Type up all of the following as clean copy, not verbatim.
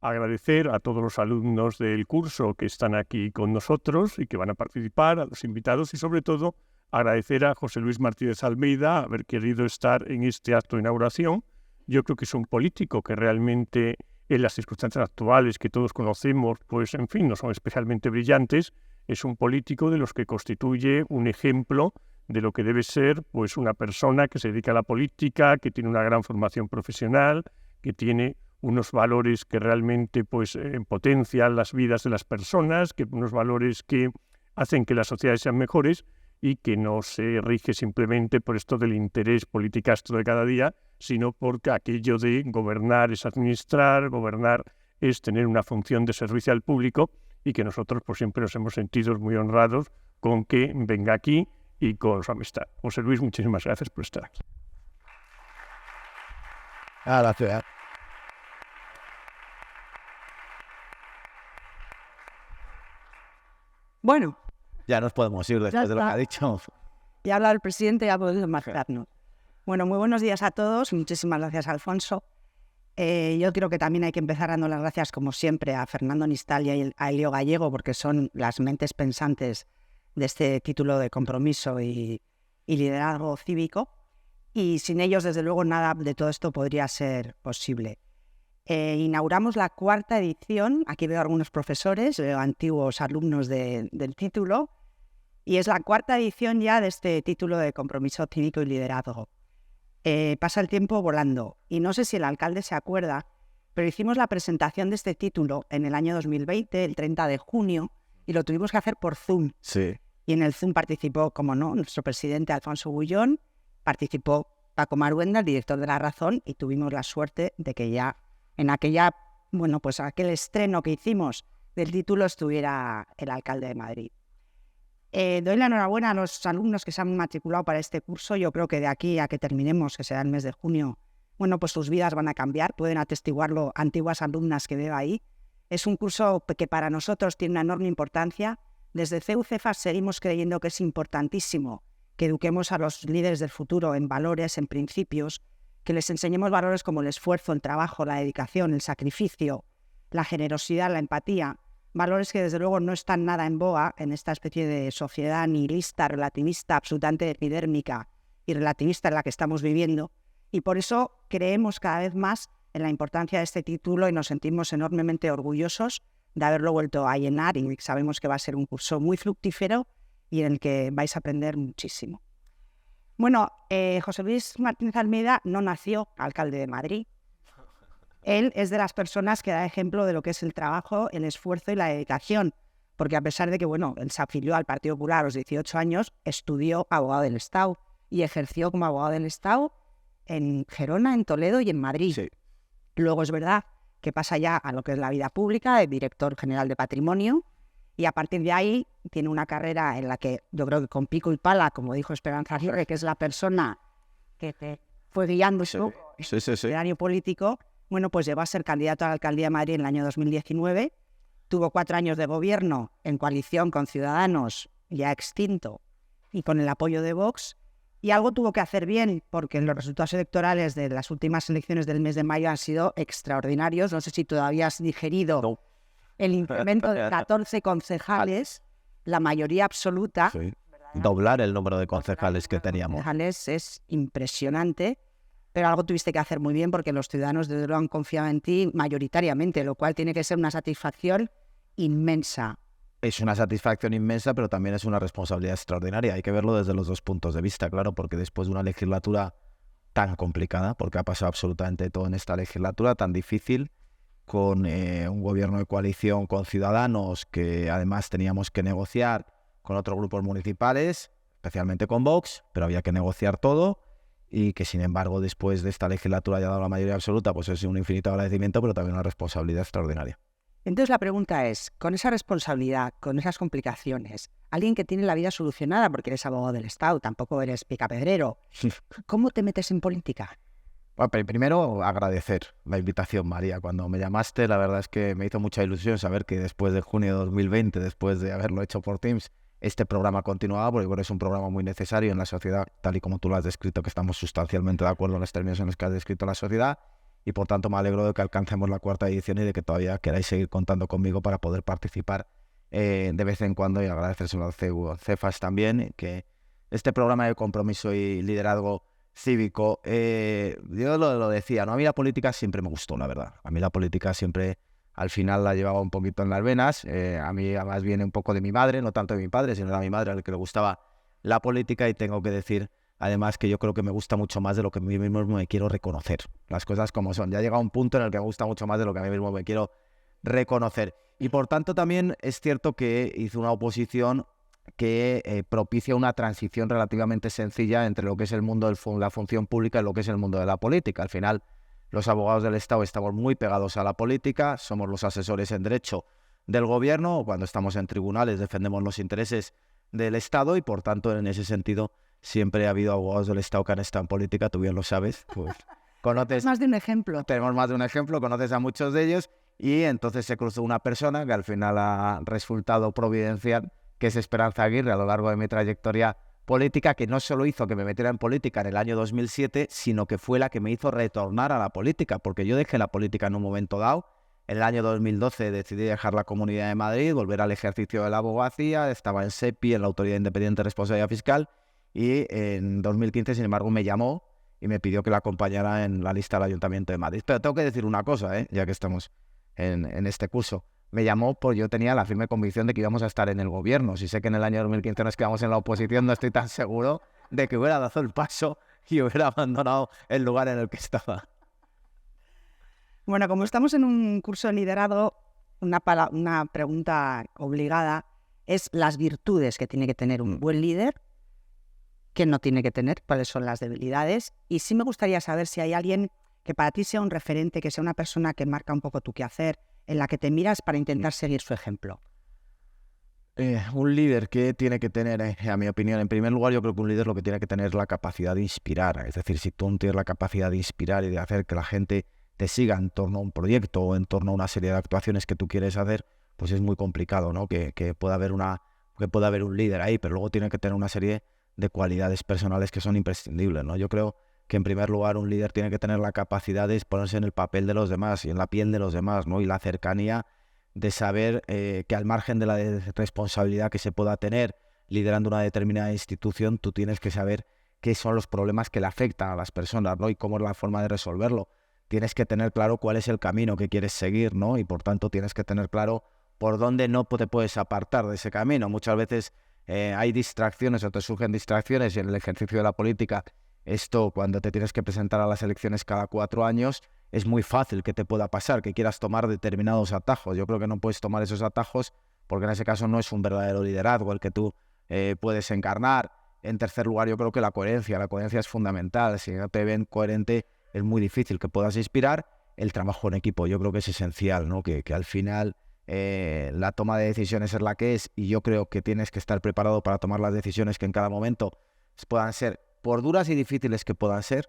agradecer a todos los alumnos del curso que están aquí con nosotros y que van a participar, a los invitados y sobre todo agradecer a José Luis Martínez Almeida haber querido estar en este acto de inauguración. Yo creo que es un político que realmente en las circunstancias actuales que todos conocemos, pues en fin, no son especialmente brillantes. Es un político de los que constituye un ejemplo de lo que debe ser pues una persona que se dedica a la política, que tiene una gran formación profesional, que tiene unos valores que realmente pues potencian las vidas de las personas, que unos valores que hacen que las sociedades sean mejores y que no se rige simplemente por esto del interés politicastro de cada día, sino porque aquello de gobernar es administrar, gobernar es tener una función de servicio al público y que nosotros pues siempre nos hemos sentido muy honrados con que venga aquí y con su amistad. José Luis, muchísimas gracias por estar aquí. Gracias. Bueno. Ya nos podemos ir después de lo que ha dicho. Ya ha hablado el presidente, ya podemos marcharnos. Bueno, muy buenos días a todos. Muchísimas gracias, Alfonso. Yo creo que también hay que empezar dando las gracias, como siempre, a Fernando Nistal y a Elio Gallego, porque son las mentes pensantes de este título de compromiso y liderazgo cívico. Y sin ellos, desde luego, nada de todo esto podría ser posible. Inauguramos la 4ª edición. Aquí veo algunos profesores, veo antiguos alumnos del título. Y es la 4ª edición ya de este título de compromiso cívico y liderazgo. Pasa el tiempo volando. Y no sé si el alcalde se acuerda, pero hicimos la presentación de este título en el año 2020, el 30 de junio, y lo tuvimos que hacer por Zoom. Sí. Y en el Zoom participó, como no, nuestro presidente Alfonso Bullón, participó Paco Maruenda, el director de La Razón, y tuvimos la suerte de que ya en aquel estreno que hicimos del título estuviera el alcalde de Madrid. Doy la enhorabuena a los alumnos que se han matriculado para este curso. Yo creo que de aquí a que terminemos, que será el mes de junio, pues sus vidas van a cambiar. Pueden atestiguarlo antiguas alumnas que veo ahí. Es un curso que para nosotros tiene una enorme importancia. Desde CEU-Cefas seguimos creyendo que es importantísimo que eduquemos a los líderes del futuro en valores, en principios, que les enseñemos valores como el esfuerzo, el trabajo, la dedicación, el sacrificio, la generosidad, la empatía. Valores que desde luego no están nada en boga en esta especie de sociedad nihilista, relativista, absolutamente epidérmica y relativista en la que estamos viviendo. Y por eso creemos cada vez más en la importancia de este título y nos sentimos enormemente orgullosos de haberlo vuelto a llenar, y sabemos que va a ser un curso muy fructífero y en el que vais a aprender muchísimo. Bueno, José Luis Martínez Almeida no nació alcalde de Madrid. Él es de las personas que da ejemplo de lo que es el trabajo, el esfuerzo y la dedicación, porque a pesar de que, él se afilió al Partido Popular a los 18 años, estudió abogado del Estado y ejerció como abogado del Estado en Gerona, en Toledo y en Madrid. Sí. Luego es verdad que pasa ya a lo que es la vida pública, de director general de Patrimonio, y a partir de ahí tiene una carrera en la que yo creo que con pico y pala, como dijo Esperanza Aguirre, que es la persona que te fue guiando en el año político. Pues llegó a ser candidato a la alcaldía de Madrid en el año 2019, tuvo 4 años de gobierno en coalición con Ciudadanos, ya extinto, y con el apoyo de Vox, y algo tuvo que hacer bien, porque los resultados electorales de las últimas elecciones del mes de mayo han sido extraordinarios. No sé si todavía has digerido el incremento de 14 concejales, la mayoría absoluta. Sí. Doblar el número de concejales que teníamos. Concejales es impresionante. Pero algo tuviste que hacer muy bien porque los ciudadanos desde luego han confiado en ti mayoritariamente, lo cual tiene que ser una satisfacción inmensa. Es una satisfacción inmensa, pero también es una responsabilidad extraordinaria. Hay que verlo desde los dos puntos de vista, claro, porque después de una legislatura tan complicada, porque ha pasado absolutamente todo en esta legislatura, tan difícil, con un gobierno de coalición con Ciudadanos, que además teníamos que negociar con otros grupos municipales, especialmente con Vox, pero había que negociar todo. Y que sin embargo después de esta legislatura haya dado la mayoría absoluta, pues es un infinito agradecimiento, pero también una responsabilidad extraordinaria. Entonces la pregunta es, con esa responsabilidad, con esas complicaciones, alguien que tiene la vida solucionada porque eres abogado del Estado, tampoco eres picapedrero, ¿cómo te metes en política? Bueno, primero agradecer la invitación, María. Cuando me llamaste, la verdad es que me hizo mucha ilusión saber que después de junio de 2020, después de haberlo hecho por Teams, este programa continuaba, porque es un programa muy necesario en la sociedad, tal y como tú lo has descrito, que estamos sustancialmente de acuerdo en los términos en los que has descrito la sociedad. y por tanto me alegro de que alcancemos la 4ª edición y de que todavía queráis seguir contando conmigo para poder participar de vez en cuando, y agradecérselo al Cefas también, que este programa de compromiso y liderazgo cívico, yo lo decía, ¿no? A mí la política siempre me gustó, la verdad. A mí la política siempre al final la llevaba un poquito en las venas. A mí además viene un poco de mi madre, no tanto de mi padre, sino de mi madre, al que le gustaba la política, y tengo que decir además que yo creo que me gusta mucho más de lo que a mí mismo me quiero reconocer. Las cosas como son. Ya ha llegado un punto en el que me gusta mucho más de lo que a mí mismo me quiero reconocer. Y por tanto también es cierto que hizo una oposición que propicia una transición relativamente sencilla entre lo que es el mundo de la función pública y lo que es el mundo de la política. Al final, los abogados del Estado estamos muy pegados a la política, somos los asesores en derecho del gobierno, o cuando estamos en tribunales defendemos los intereses del Estado, y por tanto en ese sentido siempre ha habido abogados del Estado que han estado en política, tú bien lo sabes. Pues, conoces Más de un ejemplo. Tenemos más de un ejemplo, conoces a muchos de ellos, y entonces se cruzó una persona que al final ha resultado providencial, que es Esperanza Aguirre, a lo largo de mi trayectoria política, que no solo hizo que me metiera en política en el año 2007, sino que fue la que me hizo retornar a la política, porque yo dejé la política en un momento dado. En el año 2012 decidí dejar la Comunidad de Madrid, volver al ejercicio de la abogacía, estaba en SEPI, en la Autoridad Independiente de Responsabilidad Fiscal, y en 2015, sin embargo, me llamó y me pidió que la acompañara en la lista del Ayuntamiento de Madrid. Pero tengo que decir una cosa, ya que estamos en este curso. Me llamó porque yo tenía la firme convicción de que íbamos a estar en el gobierno. Si sé que en el año 2015 nos quedamos en la oposición, no estoy tan seguro de que hubiera dado el paso y hubiera abandonado el lugar en el que estaba. Bueno, como estamos en un curso de liderazgo, una pregunta obligada es las virtudes que tiene que tener un buen líder, que no tiene que tener, cuáles son las debilidades. Y sí me gustaría saber si hay alguien que para ti sea un referente, que sea una persona que marca un poco tu quehacer, en la que te miras para intentar seguir su ejemplo. Un líder que tiene que tener, a mi opinión, en primer lugar, yo creo que un líder lo que tiene que tener es la capacidad de inspirar. Es decir, si tú no tienes la capacidad de inspirar y de hacer que la gente te siga en torno a un proyecto o en torno a una serie de actuaciones que tú quieres hacer, pues es muy complicado, ¿no? Que pueda haber un líder ahí, pero luego tiene que tener una serie de cualidades personales que son imprescindibles, ¿no? Yo creo que en primer lugar un líder tiene que tener la capacidad de ponerse en el papel de los demás y en la piel de los demás, ¿no? Y la cercanía de saber que al margen de la responsabilidad que se pueda tener liderando una determinada institución, tú tienes que saber qué son los problemas que le afectan a las personas, ¿no? Y cómo es la forma de resolverlo. Tienes que tener claro cuál es el camino que quieres seguir, ¿no? Y por tanto tienes que tener claro por dónde no te puedes apartar de ese camino. Muchas veces hay distracciones o te surgen distracciones, y en el ejercicio de la política, esto cuando te tienes que presentar a las elecciones cada 4 años, es muy fácil que te pueda pasar, que quieras tomar determinados atajos. Yo creo que no puedes tomar esos atajos porque en ese caso no es un verdadero liderazgo el que tú puedes encarnar. En tercer lugar, yo creo que la coherencia es fundamental. Si no te ven coherente, es muy difícil que puedas inspirar. El trabajo en equipo yo creo que es esencial, ¿no? Que al final la toma de decisiones es la que es, y yo creo que tienes que estar preparado para tomar las decisiones que en cada momento puedan ser, por duras y difíciles que puedan ser,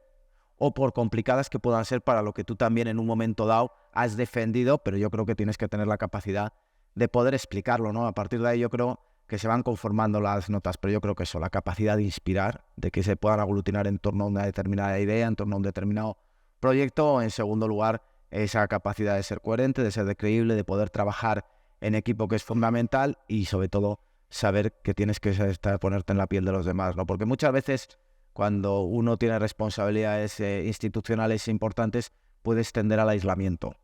o por complicadas que puedan ser para lo que tú también en un momento dado has defendido, pero yo creo que tienes que tener la capacidad de poder explicarlo, ¿no? A partir de ahí yo creo que se van conformando las notas, pero yo creo que eso, la capacidad de inspirar, de que se puedan aglutinar en torno a una determinada idea, en torno a un determinado proyecto. En segundo lugar, esa capacidad de ser coherente, de ser creíble, de poder trabajar en equipo, que es fundamental, y sobre todo saber que tienes que ponerte en la piel de los demás, ¿no? Porque muchas veces cuando uno tiene responsabilidades institucionales importantes, puedes tender al aislamiento.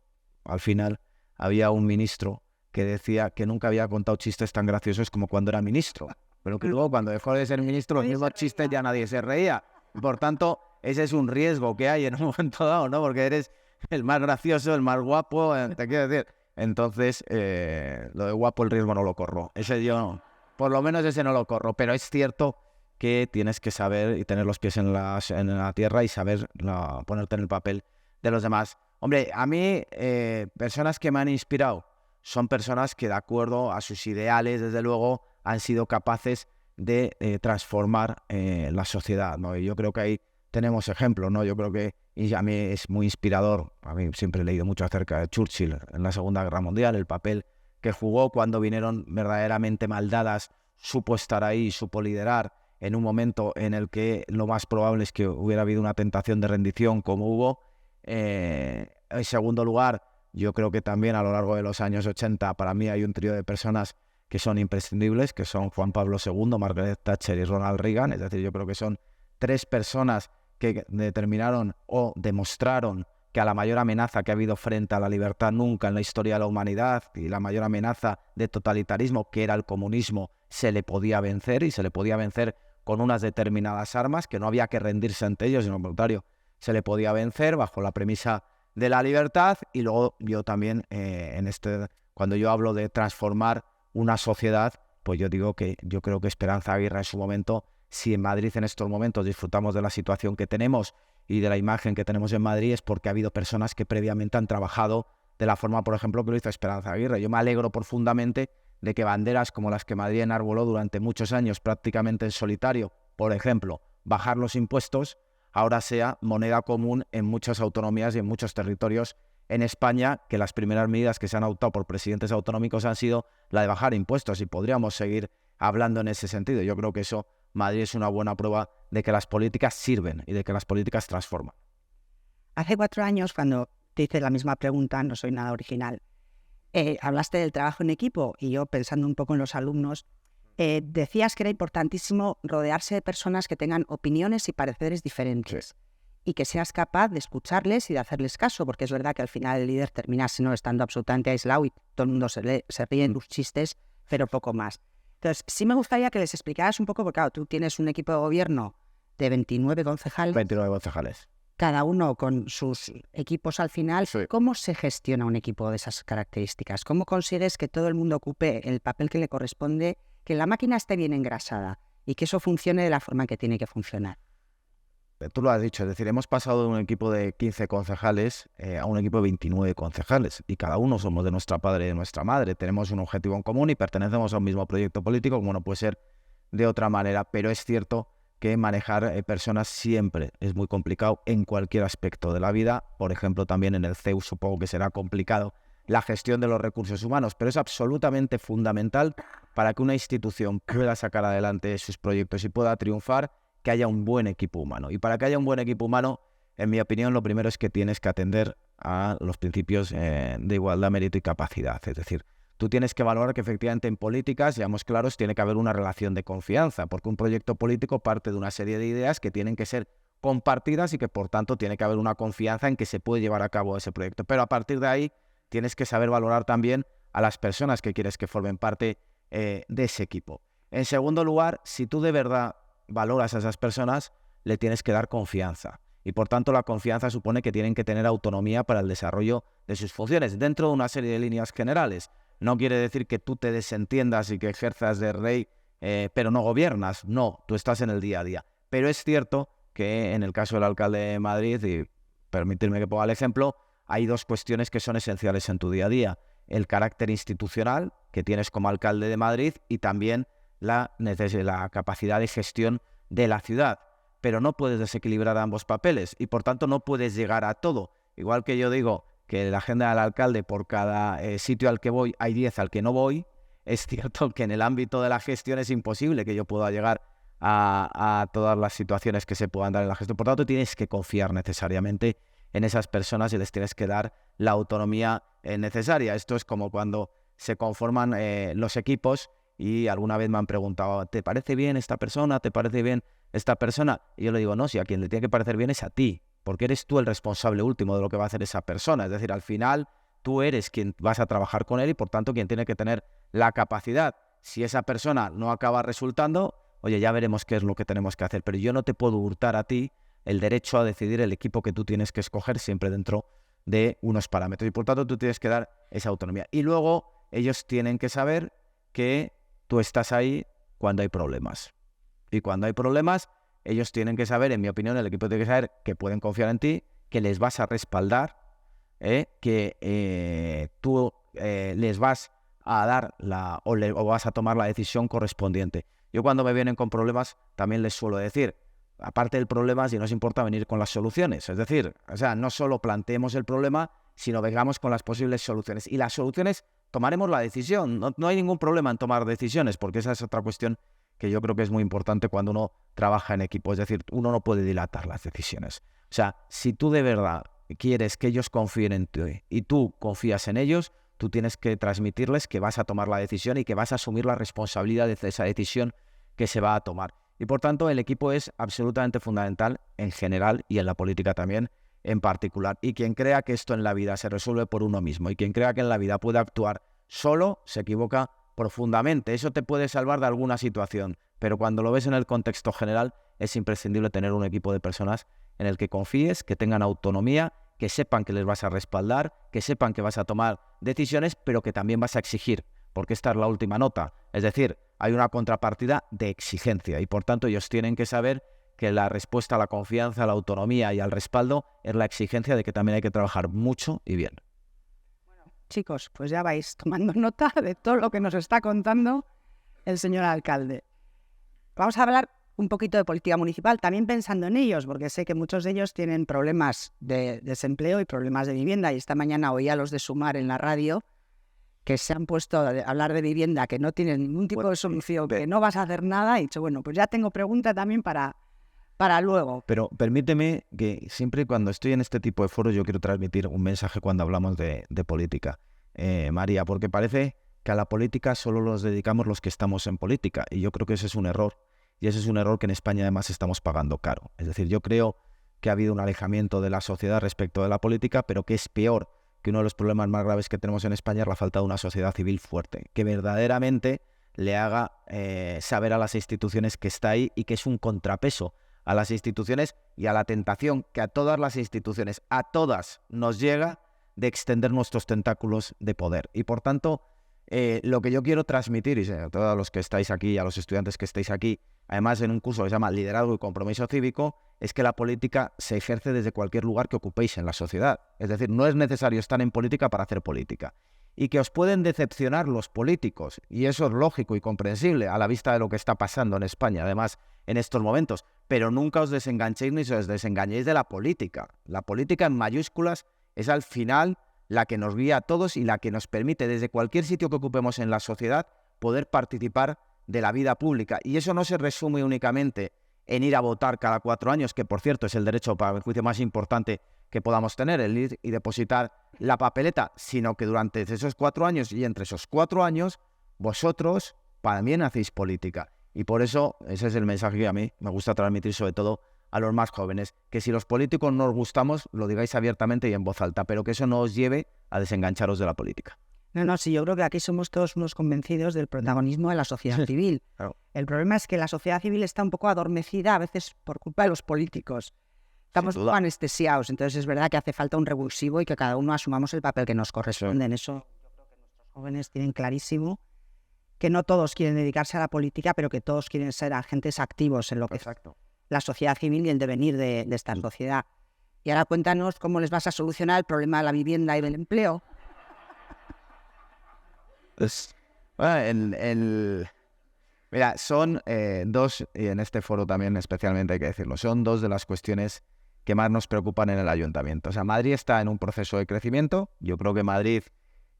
Al final, había un ministro que decía que nunca había contado chistes tan graciosos como cuando era ministro, pero que luego cuando dejó de ser ministro, los mismos chistes ya nadie se reía. Por tanto, ese es un riesgo que hay en un momento dado, ¿no? Porque eres el más gracioso, el más guapo, te quiero decir. Entonces, lo de guapo, el riesgo no lo corro. Ese yo, por lo menos ese no lo corro, pero es cierto que tienes que saber y tener los pies en la tierra y saber ponerte en el papel de los demás. Hombre, a mí, personas que me han inspirado son personas que, de acuerdo a sus ideales, desde luego, han sido capaces de transformar la sociedad, ¿no? Y yo creo que ahí tenemos ejemplos, ¿no? Yo creo que, y a mí es muy inspirador, a mí siempre he leído mucho acerca de Churchill en la Segunda Guerra Mundial, el papel que jugó cuando vinieron verdaderamente maldadas, supo estar ahí, supo liderar en un momento en el que lo más probable es que hubiera habido una tentación de rendición como hubo. En segundo lugar, yo creo que también a lo largo de los años 80 para mí hay un trío de personas que son imprescindibles, que son Juan Pablo II, Margaret Thatcher y Ronald Reagan. Es decir, yo creo que son tres personas que determinaron o demostraron que a la mayor amenaza que ha habido frente a la libertad nunca en la historia de la humanidad y la mayor amenaza de totalitarismo, que era el comunismo, se le podía vencer, y se le podía vencer con unas determinadas armas, que no había que rendirse ante ellos, sino al contrario, se le podía vencer bajo la premisa de la libertad. Y luego yo también, cuando yo hablo de transformar una sociedad, pues yo digo que yo creo que Esperanza Aguirre en su momento, si en Madrid en estos momentos disfrutamos de la situación que tenemos y de la imagen que tenemos en Madrid, es porque ha habido personas que previamente han trabajado de la forma, por ejemplo, que lo hizo Esperanza Aguirre. Yo me alegro profundamente de que banderas como las que Madrid enarboló durante muchos años prácticamente en solitario, por ejemplo, bajar los impuestos, ahora sea moneda común en muchas autonomías y en muchos territorios en España, que las primeras medidas que se han adoptado por presidentes autonómicos han sido la de bajar impuestos, y podríamos seguir hablando en ese sentido. Yo creo que eso, Madrid es una buena prueba de que las políticas sirven y de que las políticas transforman. Hace 4 años, cuando te hice la misma pregunta, no soy nada original, hablaste del trabajo en equipo, y yo, pensando un poco en los alumnos, decías que era importantísimo rodearse de personas que tengan opiniones y pareceres diferentes. Sí. Y que seas capaz de escucharles y de hacerles caso, porque es verdad que al final el líder termina estando absolutamente aislado y todo el mundo se ríe en tus chistes, pero poco más. Entonces, sí me gustaría que les explicaras un poco, porque claro, tú tienes un equipo de gobierno de 29 concejales. 29 concejales. Cada uno con sus equipos al final. Sí. ¿Cómo se gestiona un equipo de esas características? ¿Cómo consigues que todo el mundo ocupe el papel que le corresponde, que la máquina esté bien engrasada y que eso funcione de la forma que tiene que funcionar? Tú lo has dicho, es decir, hemos pasado de un equipo de 15 concejales a un equipo de 29 concejales, y cada uno somos de nuestra padre y de nuestra madre. Tenemos un objetivo en común y pertenecemos a un mismo proyecto político, como no puede ser de otra manera, pero es cierto que manejar personas siempre es muy complicado en cualquier aspecto de la vida. Por ejemplo, también en el CEU supongo que será complicado la gestión de los recursos humanos, pero es absolutamente fundamental para que una institución pueda sacar adelante sus proyectos y pueda triunfar, que haya un buen equipo humano. Y para que haya un buen equipo humano, en mi opinión, lo primero es que tienes que atender a los principios de igualdad, mérito y capacidad. Es decir, tú tienes que valorar que efectivamente en políticas, seamos claros, tiene que haber una relación de confianza, porque un proyecto político parte de una serie de ideas que tienen que ser compartidas y que por tanto tiene que haber una confianza en que se puede llevar a cabo ese proyecto. Pero a partir de ahí tienes que saber valorar también a las personas que quieres que formen parte de ese equipo. En segundo lugar, si tú de verdad valoras a esas personas, le tienes que dar confianza. Y por tanto la confianza supone que tienen que tener autonomía para el desarrollo de sus funciones, dentro de una serie de líneas generales. No quiere decir que tú te desentiendas y que ejerzas de rey, pero no gobiernas. No, tú estás en el día a día. Pero es cierto que en el caso del alcalde de Madrid, y permitirme que ponga el ejemplo, hay dos cuestiones que son esenciales en tu día a día. El carácter institucional que tienes como alcalde de Madrid, y también la capacidad de gestión de la ciudad. Pero no puedes desequilibrar ambos papeles y por tanto no puedes llegar a todo. Igual que yo digo que la agenda del alcalde, por cada sitio al que voy hay 10 al que no voy, es cierto que en el ámbito de la gestión es imposible que yo pueda llegar a todas las situaciones que se puedan dar en la gestión. Por tanto, tienes que confiar necesariamente en esas personas y les tienes que dar la autonomía necesaria. Esto es como cuando se conforman los equipos y alguna vez me han preguntado, ¿te parece bien esta persona? ¿Te parece bien esta persona? Y yo le digo, no, si a quien le tiene que parecer bien es a ti, porque eres tú el responsable último de lo que va a hacer esa persona. Es decir, al final tú eres quien vas a trabajar con él y por tanto quien tiene que tener la capacidad. Si esa persona no acaba resultando, oye, ya veremos qué es lo que tenemos que hacer, pero yo no te puedo hurtar a ti el derecho a decidir el equipo que tú tienes que escoger, siempre dentro de unos parámetros, y por tanto tú tienes que dar esa autonomía. Y luego ellos tienen que saber que tú estás ahí cuando hay problemas. Y cuando hay problemas, ellos tienen que saber, en mi opinión, el equipo tiene que saber que pueden confiar en ti, que les vas a respaldar, que tú les vas a dar o vas a tomar la decisión correspondiente. Yo cuando me vienen con problemas también les suelo decir, aparte del problema, si nos importa venir con las soluciones. Es decir, no solo planteemos el problema, sino vengamos con las posibles soluciones. Y las soluciones, tomaremos la decisión. No hay ningún problema en tomar decisiones, porque esa es otra cuestión que yo creo que es muy importante cuando uno trabaja en equipo. Es decir, uno no puede dilatar las decisiones. O sea, si tú de verdad quieres que ellos confíen en ti y tú confías en ellos, tú tienes que transmitirles que vas a tomar la decisión y que vas a asumir la responsabilidad de esa decisión que se va a tomar. Y por tanto, el equipo es absolutamente fundamental en general y en la política también en particular. Y quien crea que esto en la vida se resuelve por uno mismo y quien crea que en la vida puede actuar solo, se equivoca profundamente. Eso te puede salvar de alguna situación, pero cuando lo ves en el contexto general, es imprescindible tener un equipo de personas en el que confíes, que tengan autonomía, que sepan que les vas a respaldar, que sepan que vas a tomar decisiones, pero que también vas a exigir, porque esta es la última nota. Es decir, hay una contrapartida de exigencia y por tanto ellos tienen que saber que la respuesta a la confianza, a la autonomía y al respaldo es la exigencia de que también hay que trabajar mucho y bien. Bueno, chicos, pues ya vais tomando nota de todo lo que nos está contando el señor alcalde. Vamos a hablar un poquito de política municipal, también pensando en ellos, porque sé que muchos de ellos tienen problemas de desempleo y problemas de vivienda. Y esta mañana oía a los de Sumar en la radio que se han puesto a hablar de vivienda, que no tienen ningún tipo de solución, que no vas a hacer nada. Y he dicho, bueno, pues ya tengo pregunta también para luego. Pero permíteme que siempre cuando estoy en este tipo de foros yo quiero transmitir un mensaje cuando hablamos de política, María, porque parece que a la política solo nos dedicamos los que estamos en política y yo creo que ese es un error. Y ese es un error que en España además estamos pagando caro. Es decir, yo creo que ha habido un alejamiento de la sociedad respecto de la política, pero que es peor, que uno de los problemas más graves que tenemos en España es la falta de una sociedad civil fuerte, que verdaderamente le haga saber a las instituciones que está ahí y que es un contrapeso a las instituciones y a la tentación que a todas las instituciones, a todas nos llega de extender nuestros tentáculos de poder. Y por tanto, lo que yo quiero transmitir, y a todos los que estáis aquí, a los estudiantes que estáis aquí, además en un curso que se llama Liderazgo y Compromiso Cívico, es que la política se ejerce desde cualquier lugar que ocupéis en la sociedad. Es decir, no es necesario estar en política para hacer política. Y que os pueden decepcionar los políticos, y eso es lógico y comprensible a la vista de lo que está pasando en España, además, en estos momentos. Pero nunca os desenganchéis ni os desengañéis de la política. La política en mayúsculas es al final la que nos guía a todos y la que nos permite, desde cualquier sitio que ocupemos en la sociedad, poder participar de la vida pública. Y eso no se resume únicamente en ir a votar cada 4 años, que por cierto es el derecho, para mi juicio, más importante que podamos tener, el ir y depositar la papeleta, sino que durante esos 4 años y entre esos 4 años, vosotros también hacéis política. Y por eso ese es el mensaje que a mí me gusta transmitir, sobre todo a los más jóvenes, que si los políticos no os gustamos, lo digáis abiertamente y en voz alta, pero que eso no os lleve a desengancharos de la política. No, sí, yo creo que aquí somos todos unos convencidos del protagonismo de la sociedad civil. Claro. El problema es que la sociedad civil está un poco adormecida a veces por culpa de los políticos. Estamos un poco anestesiados, entonces es verdad que hace falta un revulsivo y que cada uno asumamos el papel que nos corresponde. En eso yo creo que nuestros jóvenes tienen clarísimo que no todos quieren dedicarse a la política, pero que todos quieren ser agentes activos en lo que es la sociedad civil y el devenir de esta sociedad. Y ahora cuéntanos cómo les vas a solucionar el problema de la vivienda y del empleo. Mira, son dos, y en este foro también especialmente hay que decirlo, son dos de las cuestiones que más nos preocupan en el ayuntamiento. O sea, Madrid está en un proceso de crecimiento. Yo creo que Madrid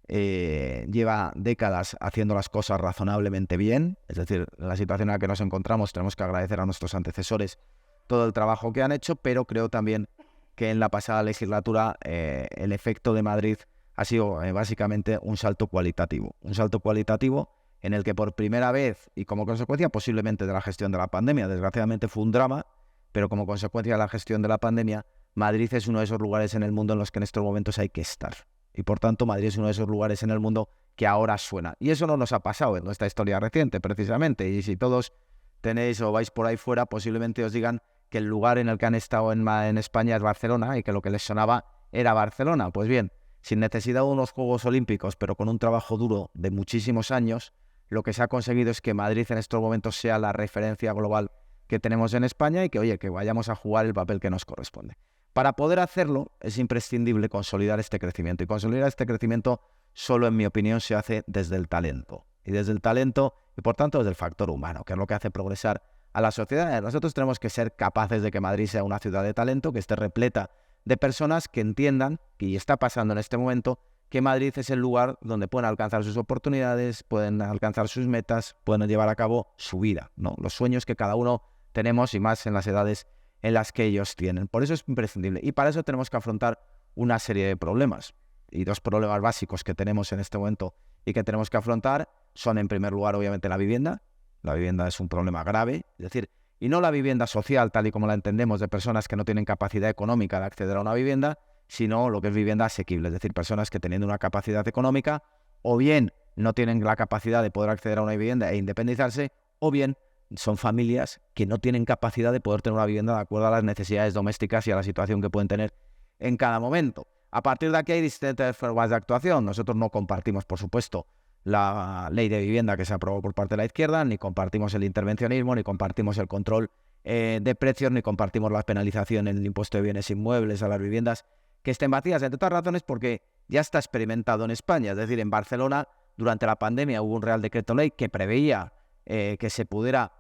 lleva décadas haciendo las cosas razonablemente bien. Es decir, en la situación en la que nos encontramos tenemos que agradecer a nuestros antecesores todo el trabajo que han hecho, pero creo también que en la pasada legislatura el efecto de Madrid ha sido básicamente un salto cualitativo. Un salto cualitativo en el que por primera vez, y como consecuencia posiblemente de la gestión de la pandemia, desgraciadamente fue un drama, pero como consecuencia de la gestión de la pandemia, Madrid es uno de esos lugares en el mundo en los que en estos momentos hay que estar. Y por tanto, Madrid es uno de esos lugares en el mundo que ahora suena. Y eso no nos ha pasado en nuestra historia reciente, precisamente. Y si todos tenéis o vais por ahí fuera, posiblemente os digan que el lugar en el que han estado en España es Barcelona y que lo que les sonaba era Barcelona. Pues bien, sin necesidad de unos Juegos Olímpicos, pero con un trabajo duro de muchísimos años, lo que se ha conseguido es que Madrid en estos momentos sea la referencia global que tenemos en España y que, oye, que vayamos a jugar el papel que nos corresponde. Para poder hacerlo es imprescindible consolidar este crecimiento. Y consolidar este crecimiento solo, en mi opinión, se hace desde el talento. Y desde el talento, y por tanto desde el factor humano, que es lo que hace progresar a la sociedad. Nosotros tenemos que ser capaces de que Madrid sea una ciudad de talento, que esté repleta de personas que entiendan, y está pasando en este momento, que Madrid es el lugar donde pueden alcanzar sus oportunidades, pueden alcanzar sus metas, pueden llevar a cabo su vida, ¿no? Los sueños que cada uno tenemos y más en las edades en las que ellos tienen. Por eso es imprescindible. Y para eso tenemos que afrontar una serie de problemas. Y dos problemas básicos que tenemos en este momento y que tenemos que afrontar son, en primer lugar, obviamente, la vivienda. La vivienda es un problema grave, es decir, y no la vivienda social, tal y como la entendemos, de personas que no tienen capacidad económica de acceder a una vivienda, sino lo que es vivienda asequible, es decir, personas que teniendo una capacidad económica o bien no tienen la capacidad de poder acceder a una vivienda e independizarse, o bien son familias que no tienen capacidad de poder tener una vivienda de acuerdo a las necesidades domésticas y a la situación que pueden tener en cada momento. A partir de aquí hay distintas formas de actuación. Nosotros no compartimos, por supuesto, la ley de vivienda que se aprobó por parte de la izquierda, ni compartimos el intervencionismo, ni compartimos el control de precios, ni compartimos la penalización en el impuesto de bienes inmuebles a las viviendas que estén vacías, entre otras razones porque ya está experimentado en España. Es decir, en Barcelona, durante la pandemia, hubo un Real Decreto Ley que preveía que se pudiera,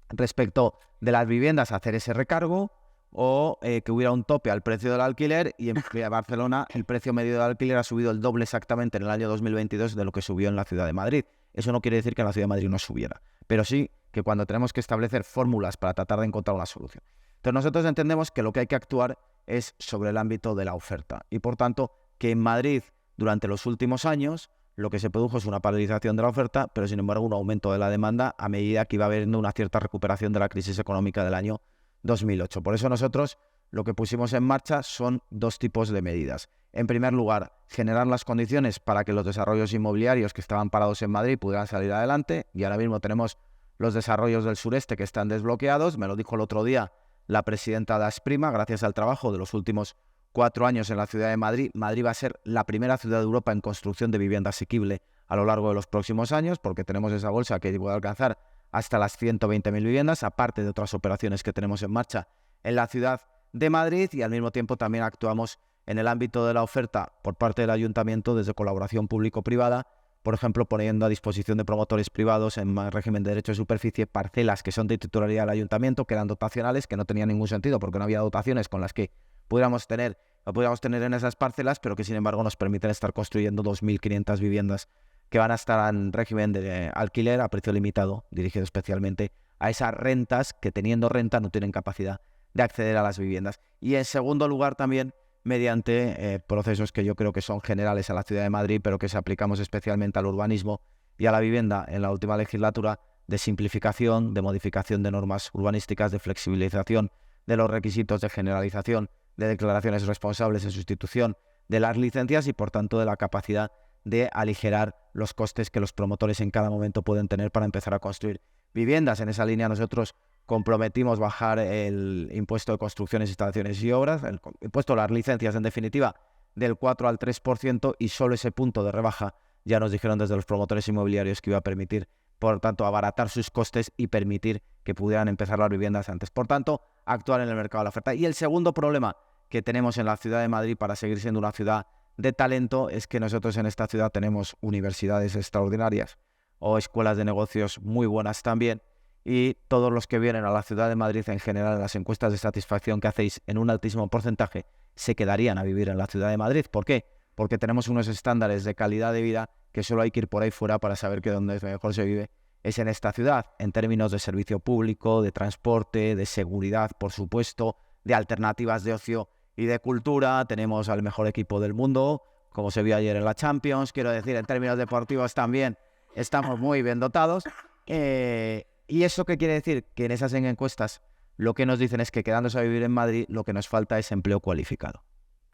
respecto de las viviendas, hacer ese recargo, o que hubiera un tope al precio del alquiler, y en Barcelona el precio medio del alquiler ha subido el doble exactamente en el año 2022 de lo que subió en la ciudad de Madrid. Eso no quiere decir que en la ciudad de Madrid no subiera, pero sí que cuando tenemos que establecer fórmulas para tratar de encontrar una solución. Entonces nosotros entendemos que lo que hay que actuar es sobre el ámbito de la oferta, y por tanto que en Madrid durante los últimos años lo que se produjo es una paralización de la oferta, pero sin embargo un aumento de la demanda a medida que iba habiendo una cierta recuperación de la crisis económica del año 2008. Por eso nosotros lo que pusimos en marcha son dos tipos de medidas. En primer lugar, generar las condiciones para que los desarrollos inmobiliarios que estaban parados en Madrid pudieran salir adelante, y ahora mismo tenemos los desarrollos del sureste que están desbloqueados. Me lo dijo el otro día la presidenta de Asprima, gracias al trabajo de los últimos 4 años en la ciudad de Madrid. Madrid va a ser la primera ciudad de Europa en construcción de vivienda asequible a lo largo de los próximos años, porque tenemos esa bolsa que puede alcanzar hasta las 120.000 viviendas, aparte de otras operaciones que tenemos en marcha en la ciudad de Madrid, y al mismo tiempo también actuamos en el ámbito de la oferta por parte del ayuntamiento desde colaboración público-privada, por ejemplo, poniendo a disposición de promotores privados en régimen de derecho de superficie parcelas que son de titularidad del ayuntamiento, que eran dotacionales, que no tenían ningún sentido porque no había dotaciones con las que pudiéramos tener en esas parcelas, pero que sin embargo nos permiten estar construyendo 2.500 viviendas que van a estar en régimen de alquiler a precio limitado, dirigido especialmente a esas rentas que, teniendo renta, no tienen capacidad de acceder a las viviendas. Y en segundo lugar también mediante procesos que yo creo que son generales a la ciudad de Madrid, pero que se aplicamos especialmente al urbanismo y a la vivienda en la última legislatura, de simplificación, de modificación de normas urbanísticas, de flexibilización de los requisitos, de generalización de declaraciones responsables de sustitución de las licencias y, por tanto, de la capacidad de aligerar los costes que los promotores en cada momento pueden tener para empezar a construir viviendas. En esa línea nosotros comprometimos bajar el impuesto de construcciones, instalaciones y obras, el impuesto a las licencias en definitiva, del 4 al 3%, y solo ese punto de rebaja ya nos dijeron desde los promotores inmobiliarios que iba a permitir, por tanto, abaratar sus costes y permitir que pudieran empezar las viviendas antes. Por tanto, actuar en el mercado de la oferta. Y el segundo problema que tenemos en la ciudad de Madrid para seguir siendo una ciudad de talento es que nosotros en esta ciudad tenemos universidades extraordinarias o escuelas de negocios muy buenas también, y todos los que vienen a la ciudad de Madrid en general, en las encuestas de satisfacción que hacéis, en un altísimo porcentaje se quedarían a vivir en la ciudad de Madrid. ¿Por qué? Porque tenemos unos estándares de calidad de vida que solo hay que ir por ahí fuera para saber que donde mejor se vive es en esta ciudad, en términos de servicio público, de transporte, de seguridad, por supuesto, de alternativas de ocio y de cultura. Tenemos al mejor equipo del mundo, como se vio ayer en la Champions. Quiero decir, en términos deportivos también estamos muy bien dotados. ¿Y eso qué quiere decir? Que en esas encuestas lo que nos dicen es que, quedándose a vivir en Madrid, lo que nos falta es empleo cualificado.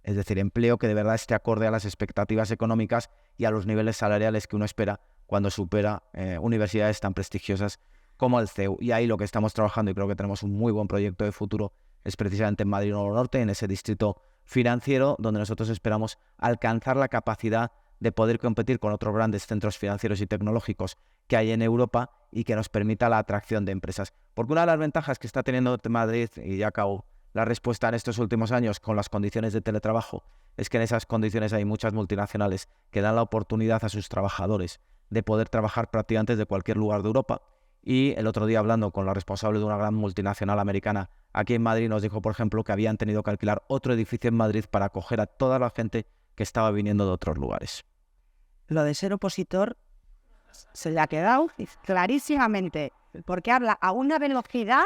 Es decir, empleo que de verdad esté acorde a las expectativas económicas y a los niveles salariales que uno espera cuando supera universidades tan prestigiosas como el CEU. Y ahí lo que estamos trabajando, y creo que tenemos un muy buen proyecto de futuro, es precisamente en Madrid Nuevo Norte, en ese distrito financiero, donde nosotros esperamos alcanzar la capacidad de poder competir con otros grandes centros financieros y tecnológicos que hay en Europa, y que nos permita la atracción de empresas. Porque una de las ventajas que está teniendo Madrid, y ya acabo la respuesta, en estos últimos años con las condiciones de teletrabajo, es que en esas condiciones hay muchas multinacionales que dan la oportunidad a sus trabajadores de poder trabajar prácticamente desde cualquier lugar de Europa. Y el otro día, hablando con la responsable de una gran multinacional americana aquí en Madrid, nos dijo, por ejemplo, que habían tenido que alquilar otro edificio en Madrid para acoger a toda la gente que estaba viniendo de otros lugares. Lo de ser opositor se le ha quedado clarísimamente, porque habla a una velocidad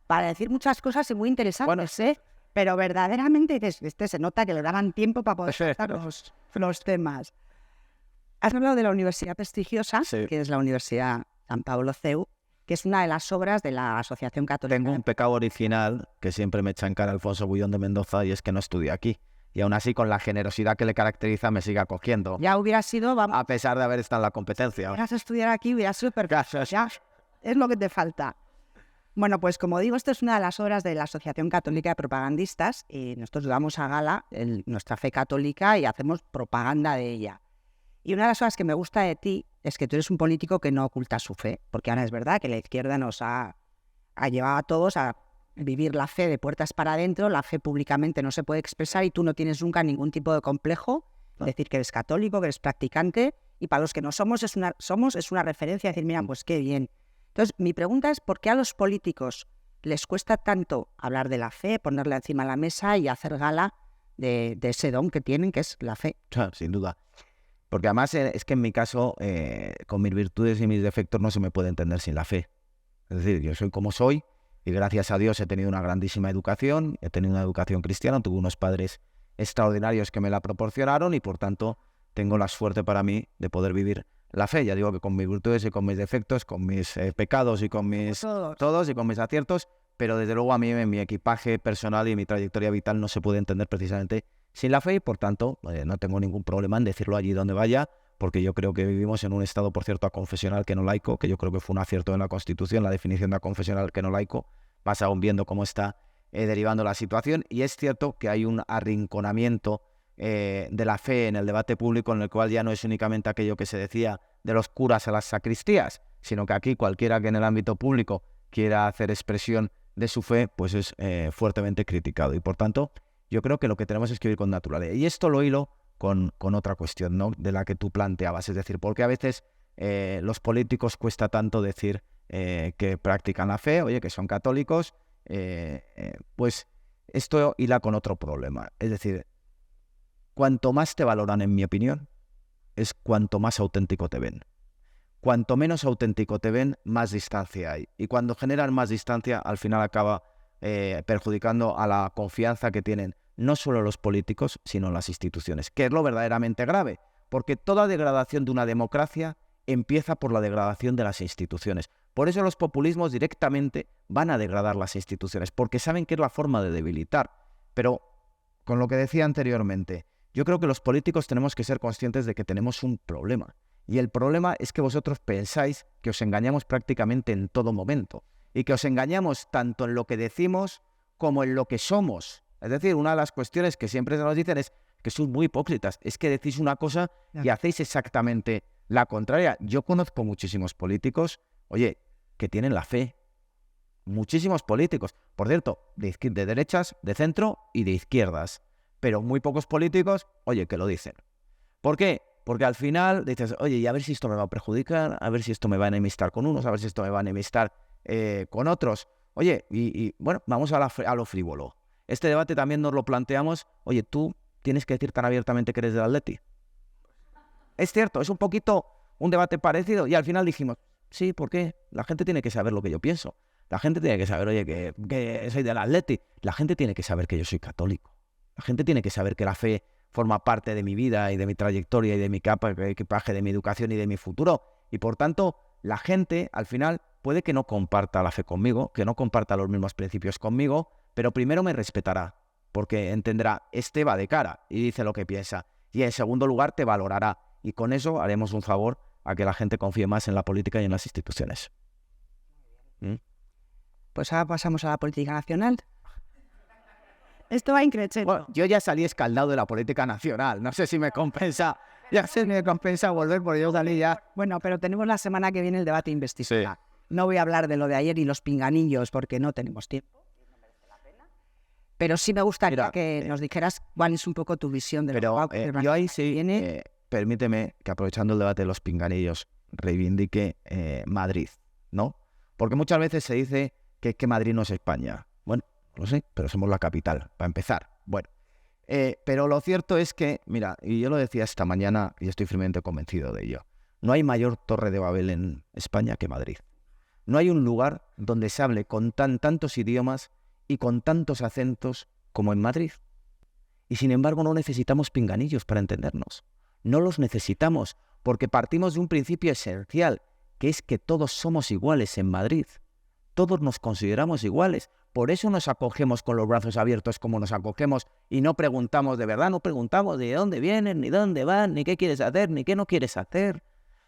para decir muchas cosas y muy interesantes. Bueno, Pero verdaderamente se nota que le daban tiempo para poder tratar los temas. Has hablado de la universidad prestigiosa, que es la Universidad San Pablo CEU, que es una de las obras de la Asociación Católica. Tengo un pecado original que siempre me echa en cara Alfonso Bullón de Mendoza, y es que no estudié aquí. Y aún así, con la generosidad que le caracteriza, me sigue acogiendo. Ya hubiera sido, vamos, a pesar de haber estado en la competencia. Si hubieras estudiar aquí, hubiera sido perfecto. Ya, es lo que te falta. Bueno, pues como digo, esto es una de las obras de la Asociación Católica de Propagandistas, y nosotros damos a gala nuestra fe católica y hacemos propaganda de ella. Y una de las cosas que me gusta de ti es que tú eres un político que no oculta su fe, porque ahora es verdad que la izquierda nos ha llevado a todos a vivir la fe de puertas para adentro, la fe públicamente no se puede expresar y tú no tienes nunca ningún tipo de complejo, decir que eres católico, que eres practicante, y para los que no somos es una referencia, decir, mira, pues qué bien. Entonces, mi pregunta es, ¿por qué a los políticos les cuesta tanto hablar de la fe, ponerla encima de la mesa y hacer gala de ese don que tienen, que es la fe? Sin duda. Porque además es que en mi caso, con mis virtudes y mis defectos, no se me puede entender sin la fe. Es decir, yo soy como soy, y gracias a Dios he tenido una grandísima educación, he tenido una educación cristiana, tuve unos padres extraordinarios que me la proporcionaron, y por tanto tengo la suerte para mí de poder vivir la fe. Ya digo que con mis virtudes y con mis defectos, con mis pecados y con mis todos y con mis aciertos, pero desde luego a mí en mi equipaje personal y mi trayectoria vital no se puede entender precisamente sin la fe, y por tanto no tengo ningún problema en decirlo allí donde vaya, porque yo creo que vivimos en un estado, por cierto, aconfesional que no laico, que yo creo que fue un acierto en la Constitución, la definición de aconfesional que no laico, más aún viendo cómo está derivando la situación. Y es cierto que hay un arrinconamiento de la fe en el debate público, en el cual ya no es únicamente aquello que se decía de los curas a las sacristías, sino que aquí cualquiera que en el ámbito público quiera hacer expresión de su fe, pues es fuertemente criticado. Y por tanto, yo creo que lo que tenemos es que vivir con naturalidad. Y esto lo hilo con otra cuestión, ¿no?, de la que tú planteabas. Es decir, porque a veces los políticos cuesta tanto decir que practican la fe, oye, que son católicos, pues esto hila con otro problema. Es decir, cuanto más te valoran, en mi opinión, es cuanto más auténtico te ven. Cuanto menos auténtico te ven, más distancia hay. Y cuando generan más distancia, al final acaba perjudicando a la confianza que tienen no solo los políticos, sino las instituciones, que es lo verdaderamente grave, porque toda degradación de una democracia empieza por la degradación de las instituciones. Por eso los populismos directamente van a degradar las instituciones, porque saben que es la forma de debilitar. Pero, con lo que decía anteriormente, yo creo que los políticos tenemos que ser conscientes de que tenemos un problema. Y el problema es que vosotros pensáis que os engañamos prácticamente en todo momento, y que os engañamos tanto en lo que decimos como en lo que somos. Es decir, una de las cuestiones que siempre se nos dicen es que sois muy hipócritas, es que decís una cosa y hacéis exactamente la contraria. Yo conozco muchísimos políticos, oye, que tienen la fe. Muchísimos políticos, por cierto, de derechas, de centro y de izquierdas. Pero muy pocos políticos, oye, que lo dicen. ¿Por qué? Porque al final dices, oye, y a ver si esto me va a perjudicar, a ver si esto me va a enemistar con unos, a ver si esto me va a enemistar con otros. Oye, y bueno, vamos a lo frívolo. Este debate también nos lo planteamos, oye, tú tienes que decir tan abiertamente que eres del Atleti. Es cierto, es un poquito un debate parecido, y al final dijimos, sí, ¿por qué? La gente tiene que saber lo que yo pienso. La gente tiene que saber, oye, que soy del Atleti. La gente tiene que saber que yo soy católico. La gente tiene que saber que la fe forma parte de mi vida y de mi trayectoria y de mi equipaje, de mi educación y de mi futuro. Y por tanto, la gente, al final, puede que no comparta la fe conmigo, que no comparta los mismos principios conmigo, pero primero me respetará, porque entenderá, este va de cara y dice lo que piensa. Y en segundo lugar, te valorará. Y con eso haremos un favor a que la gente confíe más en la política y en las instituciones. Pues ahora pasamos a la política nacional. Esto va increciendo. Bueno, yo ya salí escaldado de la política nacional. No sé si me compensa. Ya sé, me compensa volver, porque yo salí ya. Bueno, pero tenemos la semana que viene el debate de investidura. Sí. No voy a hablar de lo de ayer y los pinganillos porque no tenemos tiempo. No merece la pena. Pero sí me gustaría que nos dijeras cuál es un poco tu visión de lo que yo ahí sí, permíteme que, aprovechando el debate de los pinganillos, reivindique Madrid, ¿no? Porque muchas veces se dice que Madrid no es España. Bueno, lo sé, pero somos la capital, para empezar. Bueno, pero lo cierto es que, mira, y yo lo decía esta mañana y estoy firmemente convencido de ello, no hay mayor torre de Babel en España que Madrid. No hay un lugar donde se hable con tantos idiomas y con tantos acentos como en Madrid. Y sin embargo no necesitamos pinganillos para entendernos. No los necesitamos porque partimos de un principio esencial, que es que todos somos iguales en Madrid. Todos nos consideramos iguales. Por eso nos acogemos con los brazos abiertos como nos acogemos y no preguntamos, de verdad, no preguntamos de dónde vienen, ni dónde van, ni qué quieres hacer, ni qué no quieres hacer.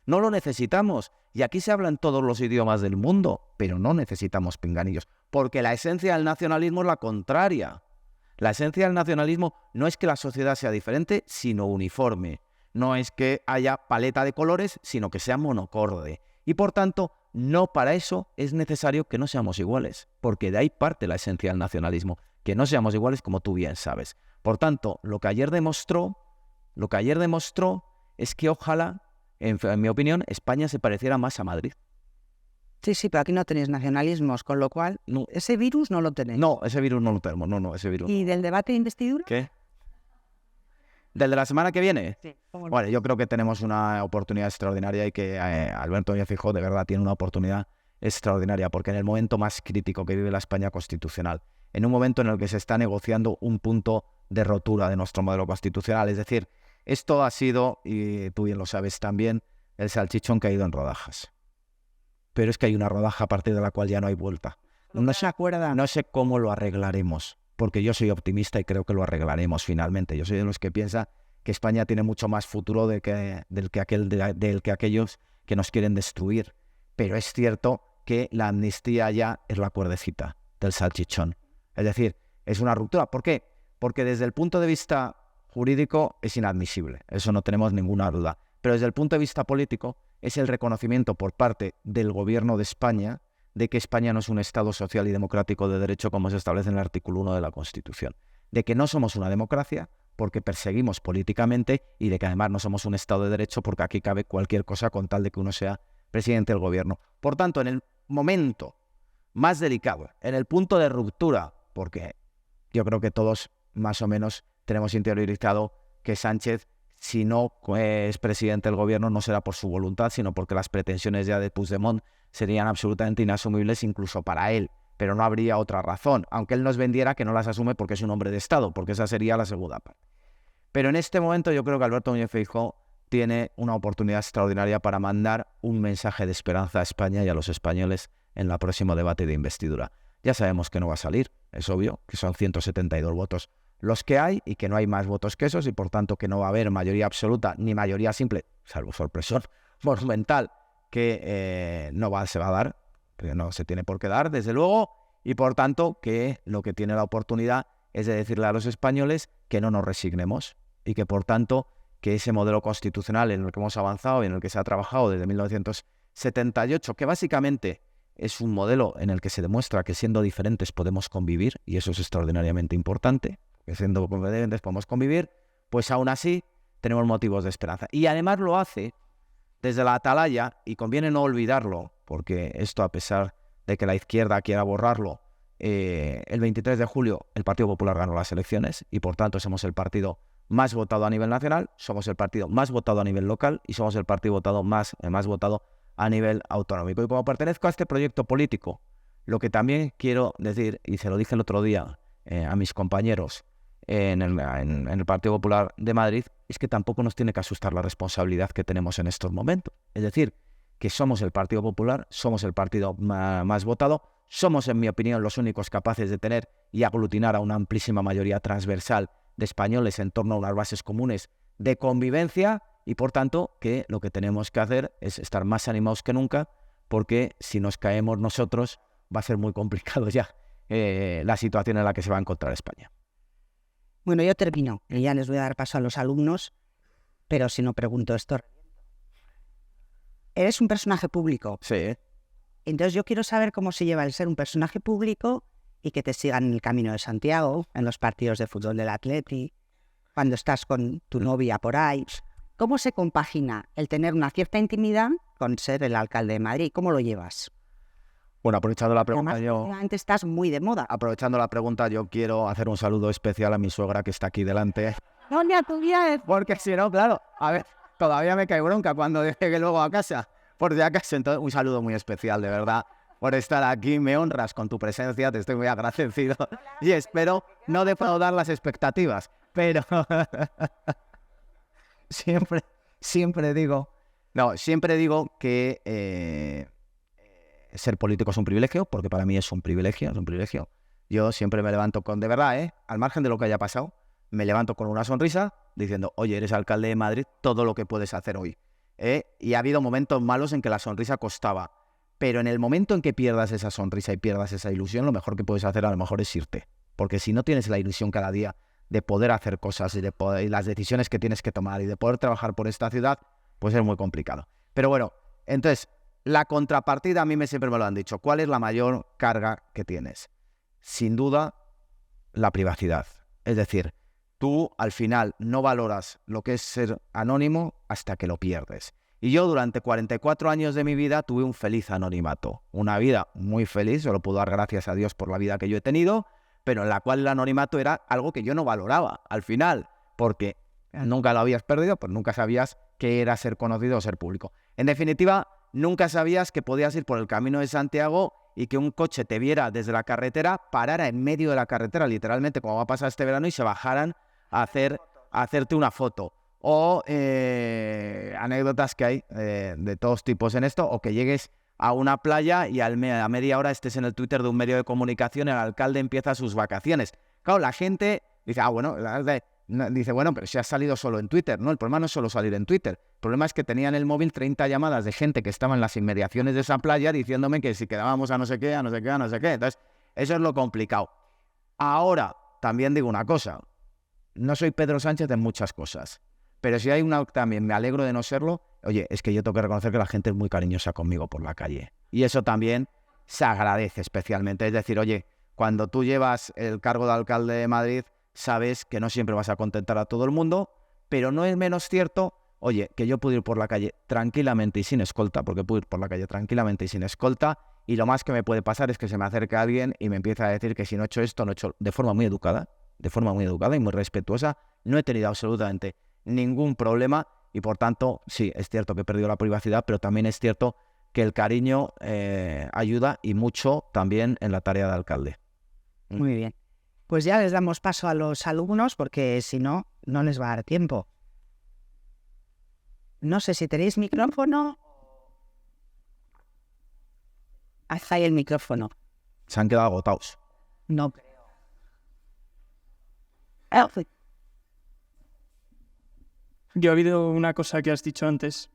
No lo necesitamos. Y aquí se hablan todos los idiomas del mundo, pero no necesitamos pinganillos, porque la esencia del nacionalismo es la contraria. La esencia del nacionalismo no es que la sociedad sea diferente, sino uniforme. No es que haya paleta de colores, sino que sea monocorde. Y por tanto, no para eso es necesario que no seamos iguales, porque de ahí parte la esencia del nacionalismo, que no seamos iguales como tú bien sabes. Por tanto, lo que ayer demostró es que ojalá, en mi opinión, España se pareciera más a Madrid. Sí, sí, pero aquí no tenéis nacionalismos, con lo cual No. ese virus no lo tenéis. No, ese virus no lo tenemos, no, ese virus. ¿Y del debate de investidura? ¿Qué? ¿Del de la semana que viene? Sí. Bueno, yo creo que tenemos una oportunidad extraordinaria y que Alberto Núñez Feijóo de verdad tiene una oportunidad extraordinaria, porque en el momento más crítico que vive la España constitucional, en un momento en el que se está negociando un punto de rotura de nuestro modelo constitucional, es decir, esto ha sido, y tú bien lo sabes también, el salchichón caído en rodajas. Pero es que hay una rodaja a partir de la cual ya no hay vuelta. No sé cómo lo arreglaremos, porque yo soy optimista y creo que lo arreglaremos finalmente. Yo soy de los que piensa que España tiene mucho más futuro del que aquellos que nos quieren destruir. Pero es cierto que la amnistía ya es la cuerdecita del salchichón. Es decir, es una ruptura. ¿Por qué? Porque desde el punto de vista jurídico es inadmisible. Eso no tenemos ninguna duda. Pero desde el punto de vista político es el reconocimiento por parte del gobierno de España de que España no es un Estado social y democrático de derecho como se establece en el artículo 1 de la Constitución. De que no somos una democracia porque perseguimos políticamente y de que además no somos un Estado de derecho porque aquí cabe cualquier cosa con tal de que uno sea presidente del gobierno. Por tanto, en el momento más delicado, en el punto de ruptura, porque yo creo que todos más o menos tenemos interiorizado que Sánchez, si no es presidente del gobierno, no será por su voluntad, sino porque las pretensiones ya de Puigdemont serían absolutamente inasumibles incluso para él. Pero no habría otra razón, aunque él nos vendiera que no las asume porque es un hombre de Estado, porque esa sería la segunda parte. Pero en este momento yo creo que Alberto Núñez Feijóo tiene una oportunidad extraordinaria para mandar un mensaje de esperanza a España y a los españoles en el próximo debate de investidura. Ya sabemos que no va a salir, es obvio, que son 172 votos los que hay y que no hay más votos que esos y por tanto que no va a haber mayoría absoluta ni mayoría simple, salvo sorpresón monumental, que se va a dar, pero no se tiene por qué dar, desde luego, y por tanto que lo que tiene la oportunidad es de decirle a los españoles que no nos resignemos y que por tanto que ese modelo constitucional en el que hemos avanzado y en el que se ha trabajado desde 1978, que básicamente es un modelo en el que se demuestra que siendo diferentes podemos convivir, y eso es extraordinariamente importante, que siendo diferentes podemos convivir, pues aún así tenemos motivos de esperanza. Y además lo hace desde la atalaya, y conviene no olvidarlo, porque esto, a pesar de que la izquierda quiera borrarlo, el 23 de julio el Partido Popular ganó las elecciones y por tanto somos el partido más votado a nivel nacional, somos el partido más votado a nivel local y somos el partido más votado a nivel autonómico. Y como pertenezco a este proyecto político, lo que también quiero decir, y se lo dije el otro día a mis compañeros en el Partido Popular de Madrid, es que tampoco nos tiene que asustar la responsabilidad que tenemos en estos momentos. Es decir, que somos el Partido Popular, somos el partido más votado, somos, en mi opinión, los únicos capaces de tener y aglutinar a una amplísima mayoría transversal de españoles en torno a unas bases comunes de convivencia y, por tanto, que lo que tenemos que hacer es estar más animados que nunca, porque si nos caemos nosotros va a ser muy complicado ya la situación en la que se va a encontrar España. Bueno, yo termino y ya les voy a dar paso a los alumnos, pero si no pregunto esto. Eres un personaje público. Sí. Entonces yo quiero saber cómo se lleva el ser un personaje público y que te sigan en el Camino de Santiago, en los partidos de fútbol del Atleti, cuando estás con tu novia por ahí. ¿Cómo se compagina el tener una cierta intimidad con ser el alcalde de Madrid? ¿Cómo lo llevas? Bueno, aprovechando la pregunta, Además, estás muy de moda. Aprovechando la pregunta, yo quiero hacer un saludo especial a mi suegra que está aquí delante. ¿Dónde a tu vida? Porque si no, claro, a ver, todavía me cae bronca cuando llegue luego a casa. Por si acaso, entonces un saludo muy especial, de verdad, por estar aquí, me honras con tu presencia, te estoy muy agradecido y espero no defraudar las expectativas, pero siempre digo que ser político es un privilegio, porque para mí es un privilegio. Yo siempre me levanto de verdad, al margen de lo que haya pasado, me levanto con una sonrisa diciendo, oye, eres alcalde de Madrid, todo lo que puedes hacer hoy. Y ha habido momentos malos en que la sonrisa costaba, pero en el momento en que pierdas esa sonrisa y pierdas esa ilusión, lo mejor que puedes hacer a lo mejor es irte. Porque si no tienes la ilusión cada día de poder hacer cosas y las decisiones que tienes que tomar y de poder trabajar por esta ciudad, pues es muy complicado. Pero bueno, entonces, la contrapartida a mí siempre me lo han dicho. ¿Cuál es la mayor carga que tienes? Sin duda, la privacidad. Es decir, tú al final no valoras lo que es ser anónimo hasta que lo pierdes. Y yo durante 44 años de mi vida tuve un feliz anonimato. Una vida muy feliz, yo lo puedo dar gracias a Dios por la vida que yo he tenido, pero en la cual el anonimato era algo que yo no valoraba al final, porque nunca lo habías perdido, pues nunca sabías qué era ser conocido o ser público. En definitiva, nunca sabías que podías ir por el Camino de Santiago y que un coche te viera desde la carretera, parara en medio de la carretera, literalmente, como va a pasar este verano, y se bajaran a hacerte una foto. O anécdotas que hay de todos tipos en esto, o que llegues a una playa y a media hora estés en el Twitter de un medio de comunicación y el alcalde empieza sus vacaciones. Claro, la gente dice, bueno, pero si has salido solo en Twitter. No, el problema no es solo salir en Twitter. El problema es que tenía en el móvil 30 llamadas de gente que estaba en las inmediaciones de esa playa diciéndome que si quedábamos a no sé qué. Entonces, eso es lo complicado. Ahora, también digo una cosa. No soy Pedro Sánchez en muchas cosas. Pero si hay una también, me alegro de no serlo, oye, es que yo tengo que reconocer que la gente es muy cariñosa conmigo por la calle. Y eso también se agradece especialmente. Es decir, oye, cuando tú llevas el cargo de alcalde de Madrid, sabes que no siempre vas a contentar a todo el mundo, pero no es menos cierto, oye, que yo puedo ir por la calle tranquilamente y sin escolta, porque puedo ir por la calle tranquilamente y sin escolta, y lo más que me puede pasar es que se me acerque alguien y me empieza a decir que si no he hecho esto, no he hecho... De forma muy educada y muy respetuosa, no he tenido absolutamente ningún problema y por tanto, sí, es cierto que he perdido la privacidad, pero también es cierto que el cariño ayuda y mucho también en la tarea de alcalde. Muy bien. Pues ya les damos paso a los alumnos porque si no, no les va a dar tiempo. No sé si tenéis micrófono. Haz ahí el micrófono. Se han quedado agotados. No creo. Yo he habido una cosa que has dicho antes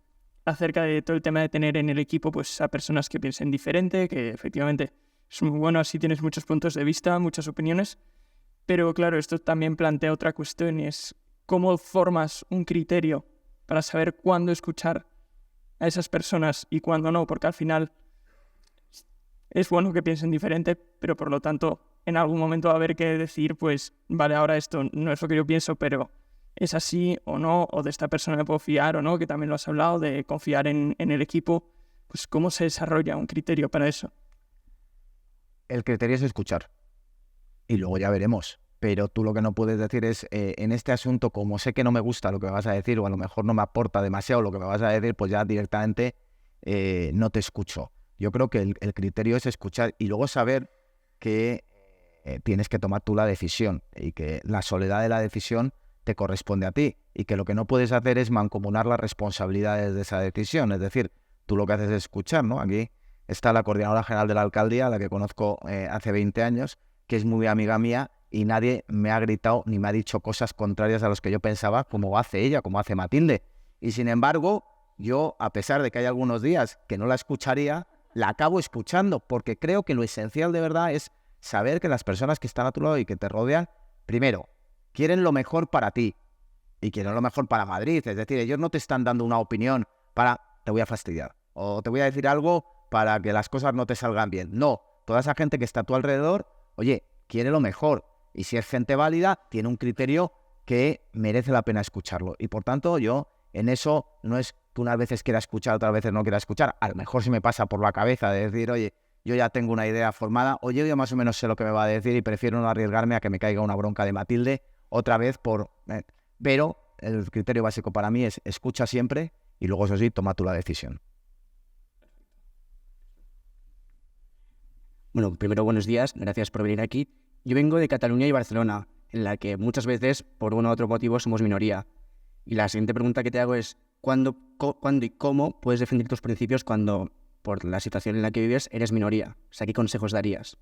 acerca de todo el tema de tener en el equipo pues a personas que piensen diferente, que efectivamente es muy bueno, así tienes muchos puntos de vista, muchas opiniones, pero claro, esto también plantea otra cuestión y es cómo formas un criterio para saber cuándo escuchar a esas personas y cuándo no, porque al final es bueno que piensen diferente, pero por lo tanto en algún momento va a haber que decir, pues vale, ahora esto no es lo que yo pienso, pero es así o no, o de esta persona me puedo fiar o no, que también lo has hablado, de confiar en el equipo. Pues ¿cómo se desarrolla un criterio para eso? El criterio es escuchar y luego ya veremos. Pero tú lo que no puedes decir es, en este asunto, como sé que no me gusta lo que me vas a decir o a lo mejor no me aporta demasiado lo que me vas a decir, pues ya directamente no te escucho. Yo creo que el criterio es escuchar y luego saber que tienes que tomar tú la decisión y que la soledad de la decisión te corresponde a ti y que lo que no puedes hacer es mancomunar las responsabilidades de esa decisión. Es decir, tú lo que haces es escuchar, ¿no? Aquí está la coordinadora general de la alcaldía, la que conozco hace 20 años, que es muy amiga mía y nadie me ha gritado ni me ha dicho cosas contrarias a las que yo pensaba, como hace ella, como hace Matilde. Y sin embargo, yo, a pesar de que hay algunos días que no la escucharía, la acabo escuchando porque creo que lo esencial de verdad es saber que las personas que están a tu lado y que te rodean, primero, quieren lo mejor para ti y quieren lo mejor para Madrid. Es decir, ellos no te están dando una opinión para te voy a fastidiar o te voy a decir algo para que las cosas no te salgan bien. No, toda esa gente que está a tu alrededor, oye, quiere lo mejor. Y si es gente válida, tiene un criterio que merece la pena escucharlo. Y por tanto, yo en eso no es que unas veces quiera escuchar, otras veces no quiera escuchar. A lo mejor se me pasa por la cabeza de decir, oye, yo ya tengo una idea formada, o yo ya más o menos sé lo que me va a decir y prefiero no arriesgarme a que me caiga una bronca de Matilde otra vez pero el criterio básico para mí es escucha siempre y luego, eso sí, toma tú la decisión. Bueno, primero buenos días, gracias por venir aquí. Yo vengo de Cataluña y Barcelona, en la que muchas veces, por uno u otro motivo, somos minoría. Y la siguiente pregunta que te hago es, ¿cuándo y cómo puedes defender tus principios cuando, por la situación en la que vives, eres minoría? O sea, ¿qué consejos darías?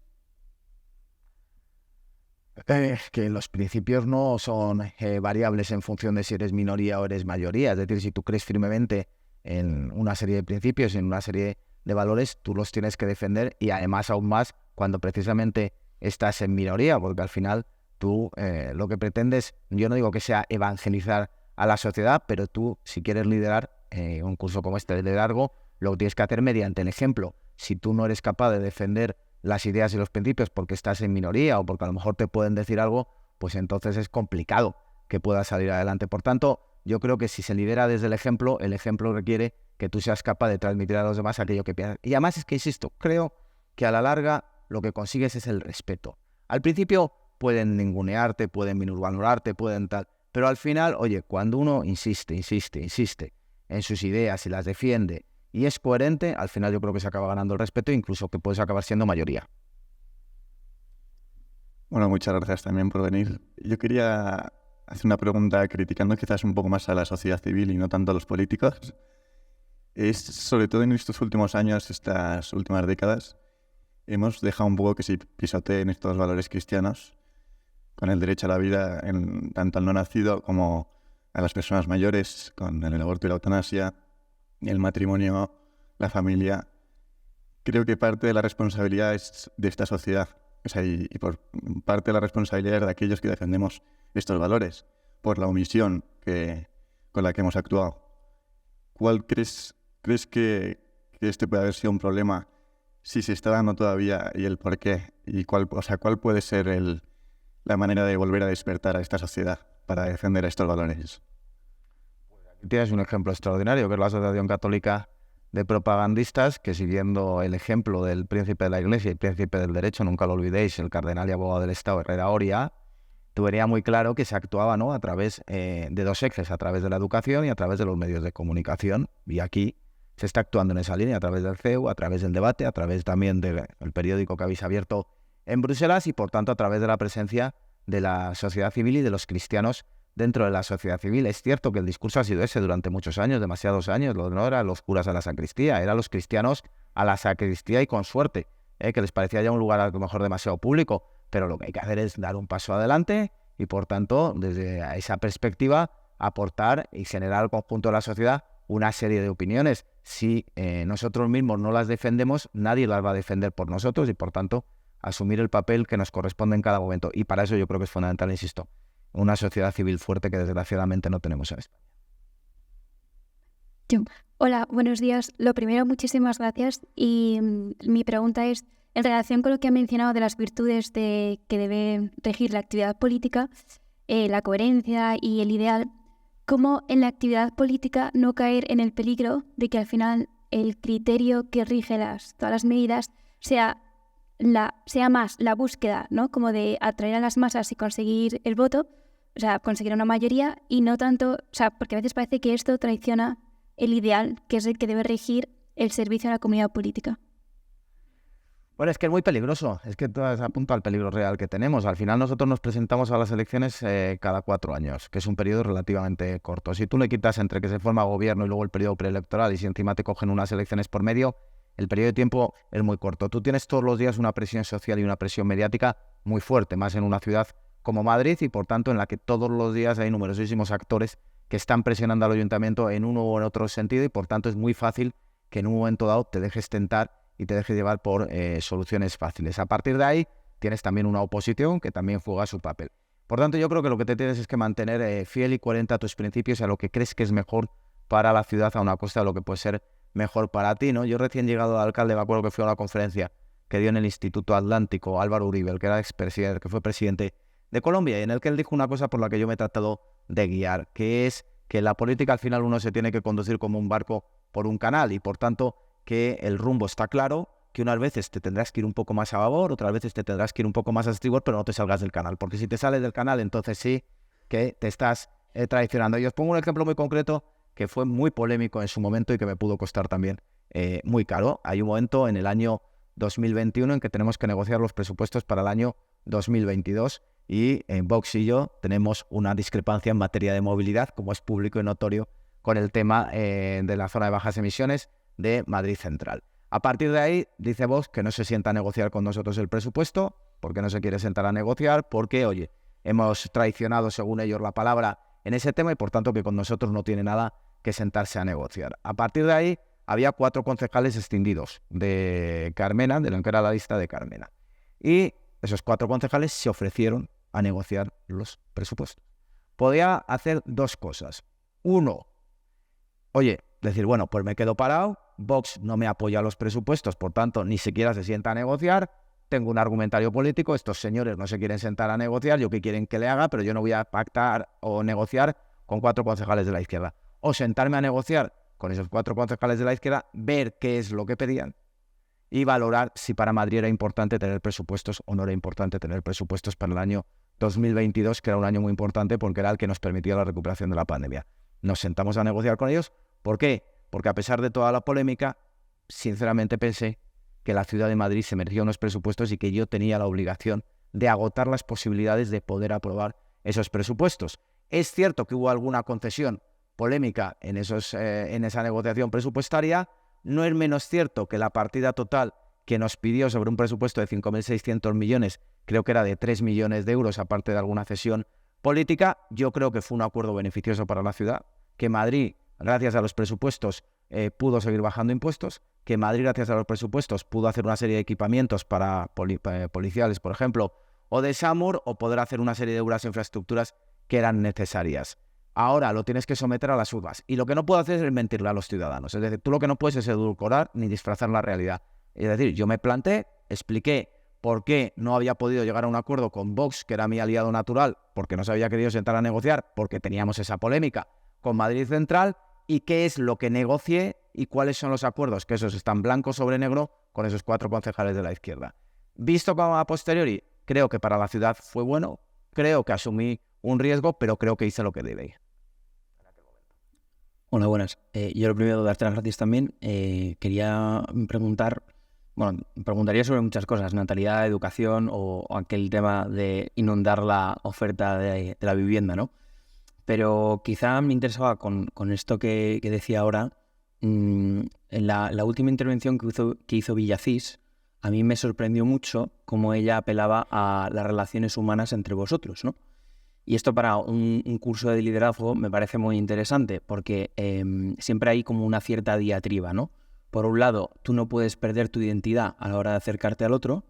Que los principios no son variables en función de si eres minoría o eres mayoría. Es decir, si tú crees firmemente en una serie de principios, en una serie de valores, tú los tienes que defender, y además aún más cuando precisamente estás en minoría, porque al final tú lo que pretendes, yo no digo que sea evangelizar a la sociedad, pero tú, si quieres liderar un curso como este de liderazgo, lo tienes que hacer mediante el ejemplo. Si tú no eres capaz de defender las ideas y los principios porque estás en minoría o porque a lo mejor te pueden decir algo, pues entonces es complicado que puedas salir adelante. Por tanto, yo creo que si se lidera desde el ejemplo requiere que tú seas capaz de transmitir a los demás aquello que piensas. Y además es que, insisto, creo que a la larga lo que consigues es el respeto. Al principio pueden ningunearte, pueden minusvalorarte, pueden tal, pero al final, oye, cuando uno insiste en sus ideas y las defiende y es coherente, al final yo creo que se acaba ganando el respeto e incluso que puedes acabar siendo mayoría. Bueno, muchas gracias también por venir. Yo quería hacer una pregunta criticando quizás un poco más a la sociedad civil y no tanto a los políticos. Es, sobre todo en estos últimos años, estas últimas décadas, hemos dejado un poco que se pisoteen estos valores cristianos con el derecho a la vida, tanto al no nacido como a las personas mayores, con el aborto y la eutanasia, el matrimonio, la familia. Creo que parte de la responsabilidad es de esta sociedad. O sea, y por parte de la responsabilidad es de aquellos que defendemos estos valores, por la omisión con la que hemos actuado. ¿Cuál crees que este puede haber sido un problema, si se está dando todavía, y el por qué? ¿Y cuál puede ser la manera de volver a despertar a esta sociedad para defender estos valores? Tienes un ejemplo extraordinario, que es la Asociación Católica de Propagandistas, que siguiendo el ejemplo del príncipe de la Iglesia y príncipe del derecho, nunca lo olvidéis, el cardenal y abogado del Estado Herrera Oria, vería muy claro que se actuaba, ¿no?, a través de dos ejes, a través de la educación y a través de los medios de comunicación. Y aquí se está actuando en esa línea a través del CEU, a través del debate, a través también del periódico que habéis abierto en Bruselas y, por tanto, a través de la presencia de la sociedad civil y de los cristianos dentro de la sociedad civil. Es cierto que el discurso ha sido ese durante muchos años, demasiados años. No eran los curas a la sacristía, eran los cristianos a la sacristía, y con suerte, que les parecía ya un lugar a lo mejor demasiado público. Pero lo que hay que hacer es dar un paso adelante y, por tanto, desde esa perspectiva, aportar y generar al conjunto de la sociedad una serie de opiniones. Si nosotros mismos no las defendemos, nadie las va a defender por nosotros y, por tanto, asumir el papel que nos corresponde en cada momento. Y para eso yo creo que es fundamental, insisto, una sociedad civil fuerte que desgraciadamente no tenemos en España. Hola, buenos días. Lo primero, muchísimas gracias. Y mi pregunta es, en relación con lo que ha mencionado de las virtudes que debe regir la actividad política, la coherencia y el ideal, ¿cómo en la actividad política no caer en el peligro de que al final el criterio que rige todas las medidas sea más la búsqueda, ¿no?, como de atraer a las masas y conseguir el voto, o sea, conseguir una mayoría, y no tanto, o sea, porque a veces parece que esto traiciona el ideal, que es el que debe regir el servicio a la comunidad política? Bueno, es que es muy peligroso, es que todo apunta al peligro real que tenemos. Al final nosotros nos presentamos a las elecciones cada 4 años, que es un periodo relativamente corto. Si tú le quitas entre que se forma gobierno y luego el periodo preelectoral, y si encima te cogen unas elecciones por medio, el periodo de tiempo es muy corto. Tú tienes todos los días una presión social y una presión mediática muy fuerte, más en una ciudad como Madrid, y por tanto en la que todos los días hay numerosísimos actores que están presionando al ayuntamiento en uno u en otro sentido, y por tanto es muy fácil que en un momento dado te dejes tentar y te dejes llevar por soluciones fáciles. A partir de ahí tienes también una oposición que también juega su papel. Por tanto, yo creo que lo que te tienes es que mantener fiel y coherente a tus principios y a lo que crees que es mejor para la ciudad, a una costa de lo que puede ser mejor para ti, ¿no? Yo recién llegado de alcalde, me acuerdo que fui a una conferencia que dio en el Instituto Atlántico Álvaro Uribe, el que era expresidente, que fue presidente de Colombia, y en el que él dijo una cosa por la que yo me he tratado de guiar, que es que en la política al final uno se tiene que conducir como un barco por un canal, y por tanto que el rumbo está claro, que unas veces te tendrás que ir un poco más a babor, otras veces te tendrás que ir un poco más a estribor, pero no te salgas del canal, porque si te sales del canal, entonces sí que te estás traicionando. Y os pongo un ejemplo muy concreto que fue muy polémico en su momento y que me pudo costar también muy caro. Hay un momento en el año 2021 en que tenemos que negociar los presupuestos para el año 2022 y Vox y yo tenemos una discrepancia en materia de movilidad, como es público y notorio, con el tema de la zona de bajas emisiones de Madrid Central. A partir de ahí, dice Vox que no se sienta a negociar con nosotros el presupuesto, porque no se quiere sentar a negociar, porque, oye, hemos traicionado, según ellos, la palabra en ese tema y, por tanto, que con nosotros no tiene nada que sentarse a negociar. A partir de ahí, había 4 concejales extinguidos de Carmena, de lo que era la lista de Carmena. Y esos 4 concejales se ofrecieron a negociar los presupuestos. Podía hacer 2 cosas. Uno, oye, decir, bueno, pues me quedo parado, Vox no me apoya los presupuestos, por tanto, ni siquiera se sienta a negociar, tengo un argumentario político, estos señores no se quieren sentar a negociar, yo qué quieren que le haga, pero yo no voy a pactar o negociar con 4 concejales de la izquierda. O sentarme a negociar con esos 4 concejales de la izquierda, ver qué es lo que pedían y valorar si para Madrid era importante tener presupuestos o no era importante tener presupuestos para el año 2022, que era un año muy importante porque era el que nos permitía la recuperación de la pandemia. Nos sentamos a negociar con ellos. ¿Por qué? Porque a pesar de toda la polémica, sinceramente pensé que la ciudad de Madrid se merecía unos presupuestos y que yo tenía la obligación de agotar las posibilidades de poder aprobar esos presupuestos. Es cierto que hubo alguna concesión polémica en esa negociación presupuestaria. No es menos cierto que la partida total que nos pidió sobre un presupuesto de 5.600 millones, creo que era de 3 millones de euros, aparte de alguna cesión política. Yo creo que fue un acuerdo beneficioso para la ciudad, que Madrid, gracias a los presupuestos, pudo seguir bajando impuestos, que Madrid, gracias a los presupuestos, pudo hacer una serie de equipamientos para policiales, por ejemplo, o de SAMUR, o poder hacer una serie de obras e infraestructuras que eran necesarias. Ahora lo tienes que someter a las urnas. Y lo que no puedo hacer es mentirle a los ciudadanos. Es decir, tú lo que no puedes es edulcorar ni disfrazar la realidad. Es decir, yo me planté, expliqué por qué no había podido llegar a un acuerdo con Vox, que era mi aliado natural, porque no se había querido sentar a negociar, porque teníamos esa polémica con Madrid Central, y qué es lo que negocié y cuáles son los acuerdos, que esos están blanco sobre negro con esos 4 concejales de la izquierda. Visto como a posteriori, creo que para la ciudad fue bueno, creo que asumí un riesgo, pero creo que hice lo que debía. Hola, buenas. Yo lo primero, darte las gracias también. Quería preguntaría sobre muchas cosas, natalidad, educación o aquel tema de inundar la oferta de la vivienda, ¿no? Pero quizá me interesaba con esto que decía ahora, en la última intervención que hizo Villacís, a mí me sorprendió mucho cómo ella apelaba a las relaciones humanas entre vosotros, ¿no? Y esto para un curso de liderazgo me parece muy interesante porque siempre hay como una cierta diatriba, ¿no? Por un lado, tú no puedes perder tu identidad a la hora de acercarte al otro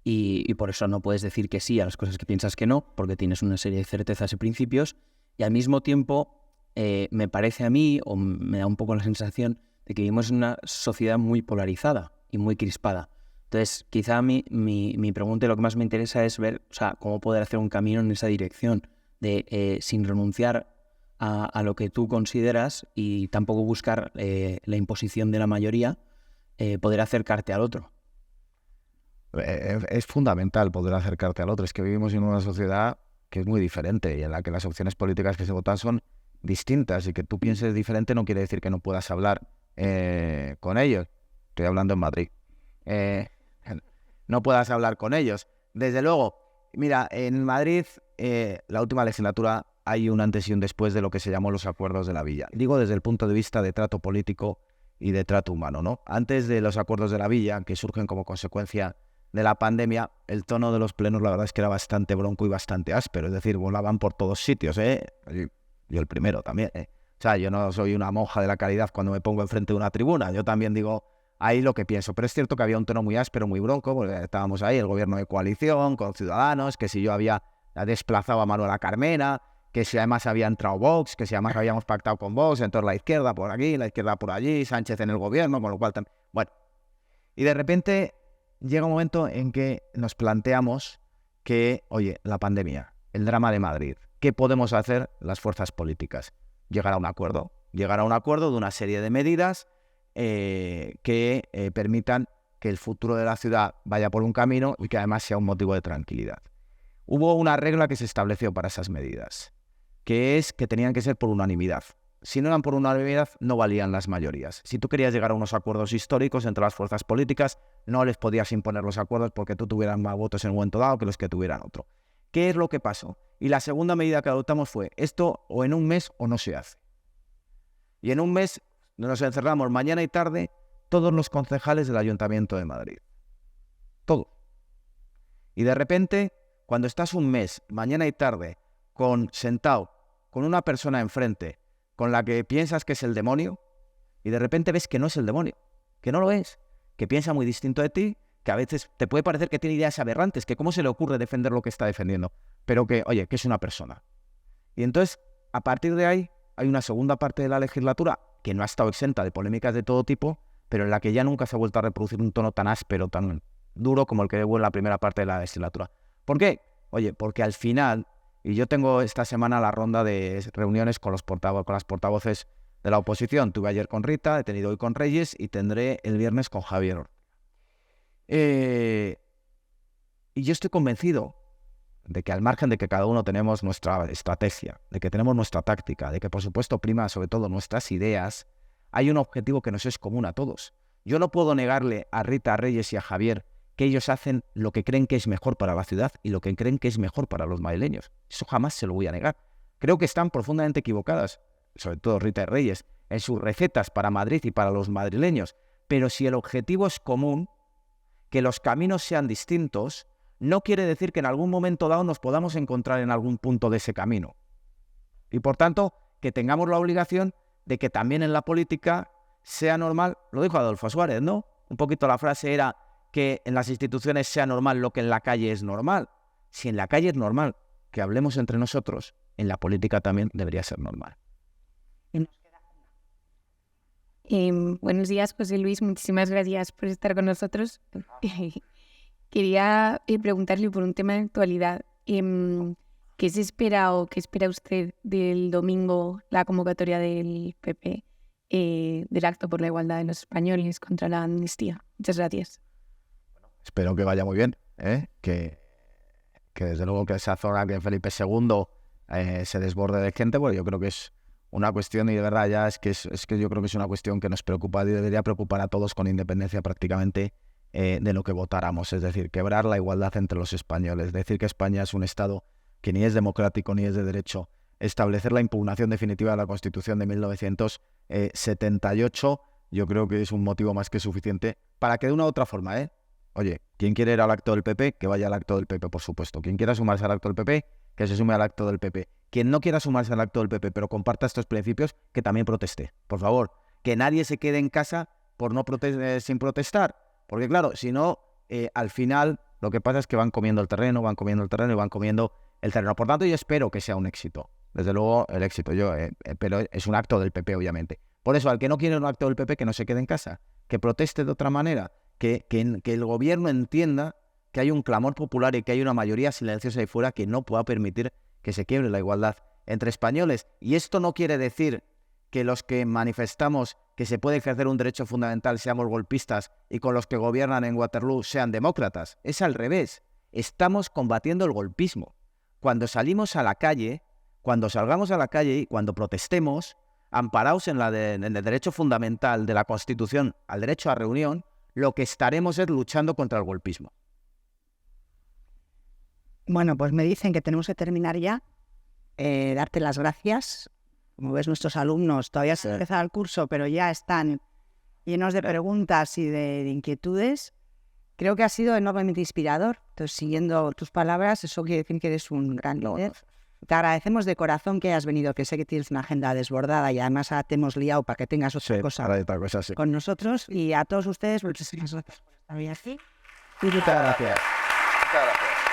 y por eso no puedes decir que sí a las cosas que piensas que no, porque tienes una serie de certezas y principios. Y al mismo tiempo, me parece a mí, o me da un poco la sensación, de que vivimos en una sociedad muy polarizada y muy crispada. Entonces, quizá mi pregunta y lo que más me interesa es ver, o sea, cómo poder hacer un camino en esa dirección, de sin renunciar a lo que tú consideras y tampoco buscar la imposición de la mayoría, poder acercarte al otro. Es fundamental poder acercarte al otro. Es que vivimos en una sociedad que es muy diferente y en la que las opciones políticas que se votan son distintas, y que tú pienses diferente no quiere decir que no puedas hablar con ellos. Estoy hablando en Madrid. No puedas hablar con ellos. Desde luego, mira, en Madrid, la última legislatura, hay un antes y un después de lo que se llamó los acuerdos de la Villa. Digo desde el punto de vista de trato político y de trato humano, ¿no? Antes de los acuerdos de la Villa, que surgen como consecuencia de la pandemia, el tono de los plenos la verdad es que era bastante bronco y bastante áspero. Es decir, volaban por todos sitios, ¿eh? Yo el primero también, ¿eh? O sea, yo no soy una monja de la caridad cuando me pongo enfrente de una tribuna. Yo también digo ahí lo que pienso. Pero es cierto que había un tono muy áspero, muy bronco, porque estábamos ahí, el gobierno de coalición, con Ciudadanos, que si yo había desplazado a Manuela Carmena, que si además había entrado Vox, que si además habíamos pactado con Vox, entonces la izquierda por aquí, la izquierda por allí, Sánchez en el gobierno, con lo cual también... Bueno, y de repente llega un momento en que nos planteamos que, oye, la pandemia, el drama de Madrid, ¿qué podemos hacer las fuerzas políticas? Llegar a un acuerdo de una serie de medidas que permitan que el futuro de la ciudad vaya por un camino y que además sea un motivo de tranquilidad. Hubo una regla que se estableció para esas medidas, que es que tenían que ser por unanimidad. si no eran por unanimidad, no valían las mayorías. Si tú querías llegar a unos acuerdos históricos entre las fuerzas políticas, no les podías imponer los acuerdos porque tú tuvieras más votos en un momento dado que los que tuvieran otro. ¿Qué es lo que pasó? Y la segunda medida que adoptamos fue, esto o en un mes o no se hace. Y en un mes nos encerramos mañana y tarde todos los concejales del Ayuntamiento de Madrid. Todo. Y de repente, cuando estás un mes, mañana y tarde, sentado con una persona enfrente con la que piensas que es el demonio, y de repente ves que no es el demonio, que no lo es, que piensa muy distinto de ti, que a veces te puede parecer que tiene ideas aberrantes, que cómo se le ocurre defender lo que está defendiendo, pero que, oye, que es una persona. Y entonces, a partir de ahí, hay una segunda parte de la legislatura que no ha estado exenta de polémicas de todo tipo, pero en la que ya nunca se ha vuelto a reproducir un tono tan áspero, tan duro como el que hubo en la primera parte de la legislatura. ¿Por qué? Oye, porque al final, y yo tengo esta semana la ronda de reuniones con las portavoces de la oposición. Tuve ayer con Rita, he tenido hoy con Reyes y tendré el viernes con Javier. Y yo estoy convencido de que al margen de que cada uno tenemos nuestra estrategia, de que tenemos nuestra táctica, de que por supuesto prima sobre todo nuestras ideas, hay un objetivo que nos es común a todos. Yo no puedo negarle a Rita, a Reyes y a Javier que ellos hacen lo que creen que es mejor para la ciudad y lo que creen que es mejor para los madrileños. Eso jamás se lo voy a negar. Creo que están profundamente equivocadas, sobre todo Rita y Reyes, en sus recetas para Madrid y para los madrileños. Pero si el objetivo es común, que los caminos sean distintos, no quiere decir que en algún momento dado nos podamos encontrar en algún punto de ese camino. Y por tanto, que tengamos la obligación de que también en la política sea normal, lo dijo Adolfo Suárez, ¿no? Un poquito la frase era que en las instituciones sea normal lo que en la calle es normal. Si en la calle es normal que hablemos entre nosotros, en la política también debería ser normal. Buenos días, José Luis. Muchísimas gracias por estar con nosotros. Quería preguntarle por un tema de actualidad. ¿Qué se espera o qué espera usted del domingo, la convocatoria del PP, del Acto por la Igualdad de los Españoles contra la amnistía? Muchas gracias. Espero que vaya muy bien, que desde luego que esa zona que Felipe II se desborde de gente, bueno, yo creo que es una cuestión, y de verdad ya es que yo creo que es una cuestión que nos preocupa y debería preocupar a todos con independencia prácticamente de lo que votáramos, es decir, quebrar la igualdad entre los españoles, decir que España es un Estado que ni es democrático ni es de derecho, establecer la impugnación definitiva de la Constitución de 1978, yo creo que es un motivo más que suficiente para que de una u otra forma, oye, quien quiere ir al acto del PP, que vaya al acto del PP, por supuesto. Quien quiera sumarse al acto del PP, que se sume al acto del PP. Quien no quiera sumarse al acto del PP, pero comparta estos principios, que también proteste. Por favor, que nadie se quede en casa por sin protestar. Porque claro, si no, al final lo que pasa es que van comiendo el terreno. Por tanto, yo espero que sea un éxito. Desde luego, el éxito, pero es un acto del PP, obviamente. Por eso, al que no quiere un acto del PP, que no se quede en casa, que proteste de otra manera. Que el gobierno entienda que hay un clamor popular y que hay una mayoría silenciosa ahí fuera que no pueda permitir que se quiebre la igualdad entre españoles. Y esto no quiere decir que los que manifestamos que se puede ejercer un derecho fundamental seamos golpistas y con los que gobiernan en Waterloo sean demócratas. Es al revés. Estamos combatiendo el golpismo. Cuando salgamos a la calle y cuando protestemos, amparados en el derecho fundamental de la Constitución al derecho a reunión, lo que estaremos es luchando contra el golpismo. Bueno, pues me dicen que tenemos que terminar ya. Darte las gracias. Como ves, nuestros alumnos todavía se ha empezado el curso, pero ya están llenos de preguntas y de inquietudes. Creo que ha sido enormemente inspirador. Entonces, siguiendo tus palabras, eso quiere decir que eres un gran líder. Te agradecemos de corazón que hayas venido, que sé que tienes una agenda desbordada y además te hemos liado para que tengas otra cosa con nosotros. Y a todos ustedes, muchísimas gracias por estar hoy aquí. Muchas gracias. Muchas gracias.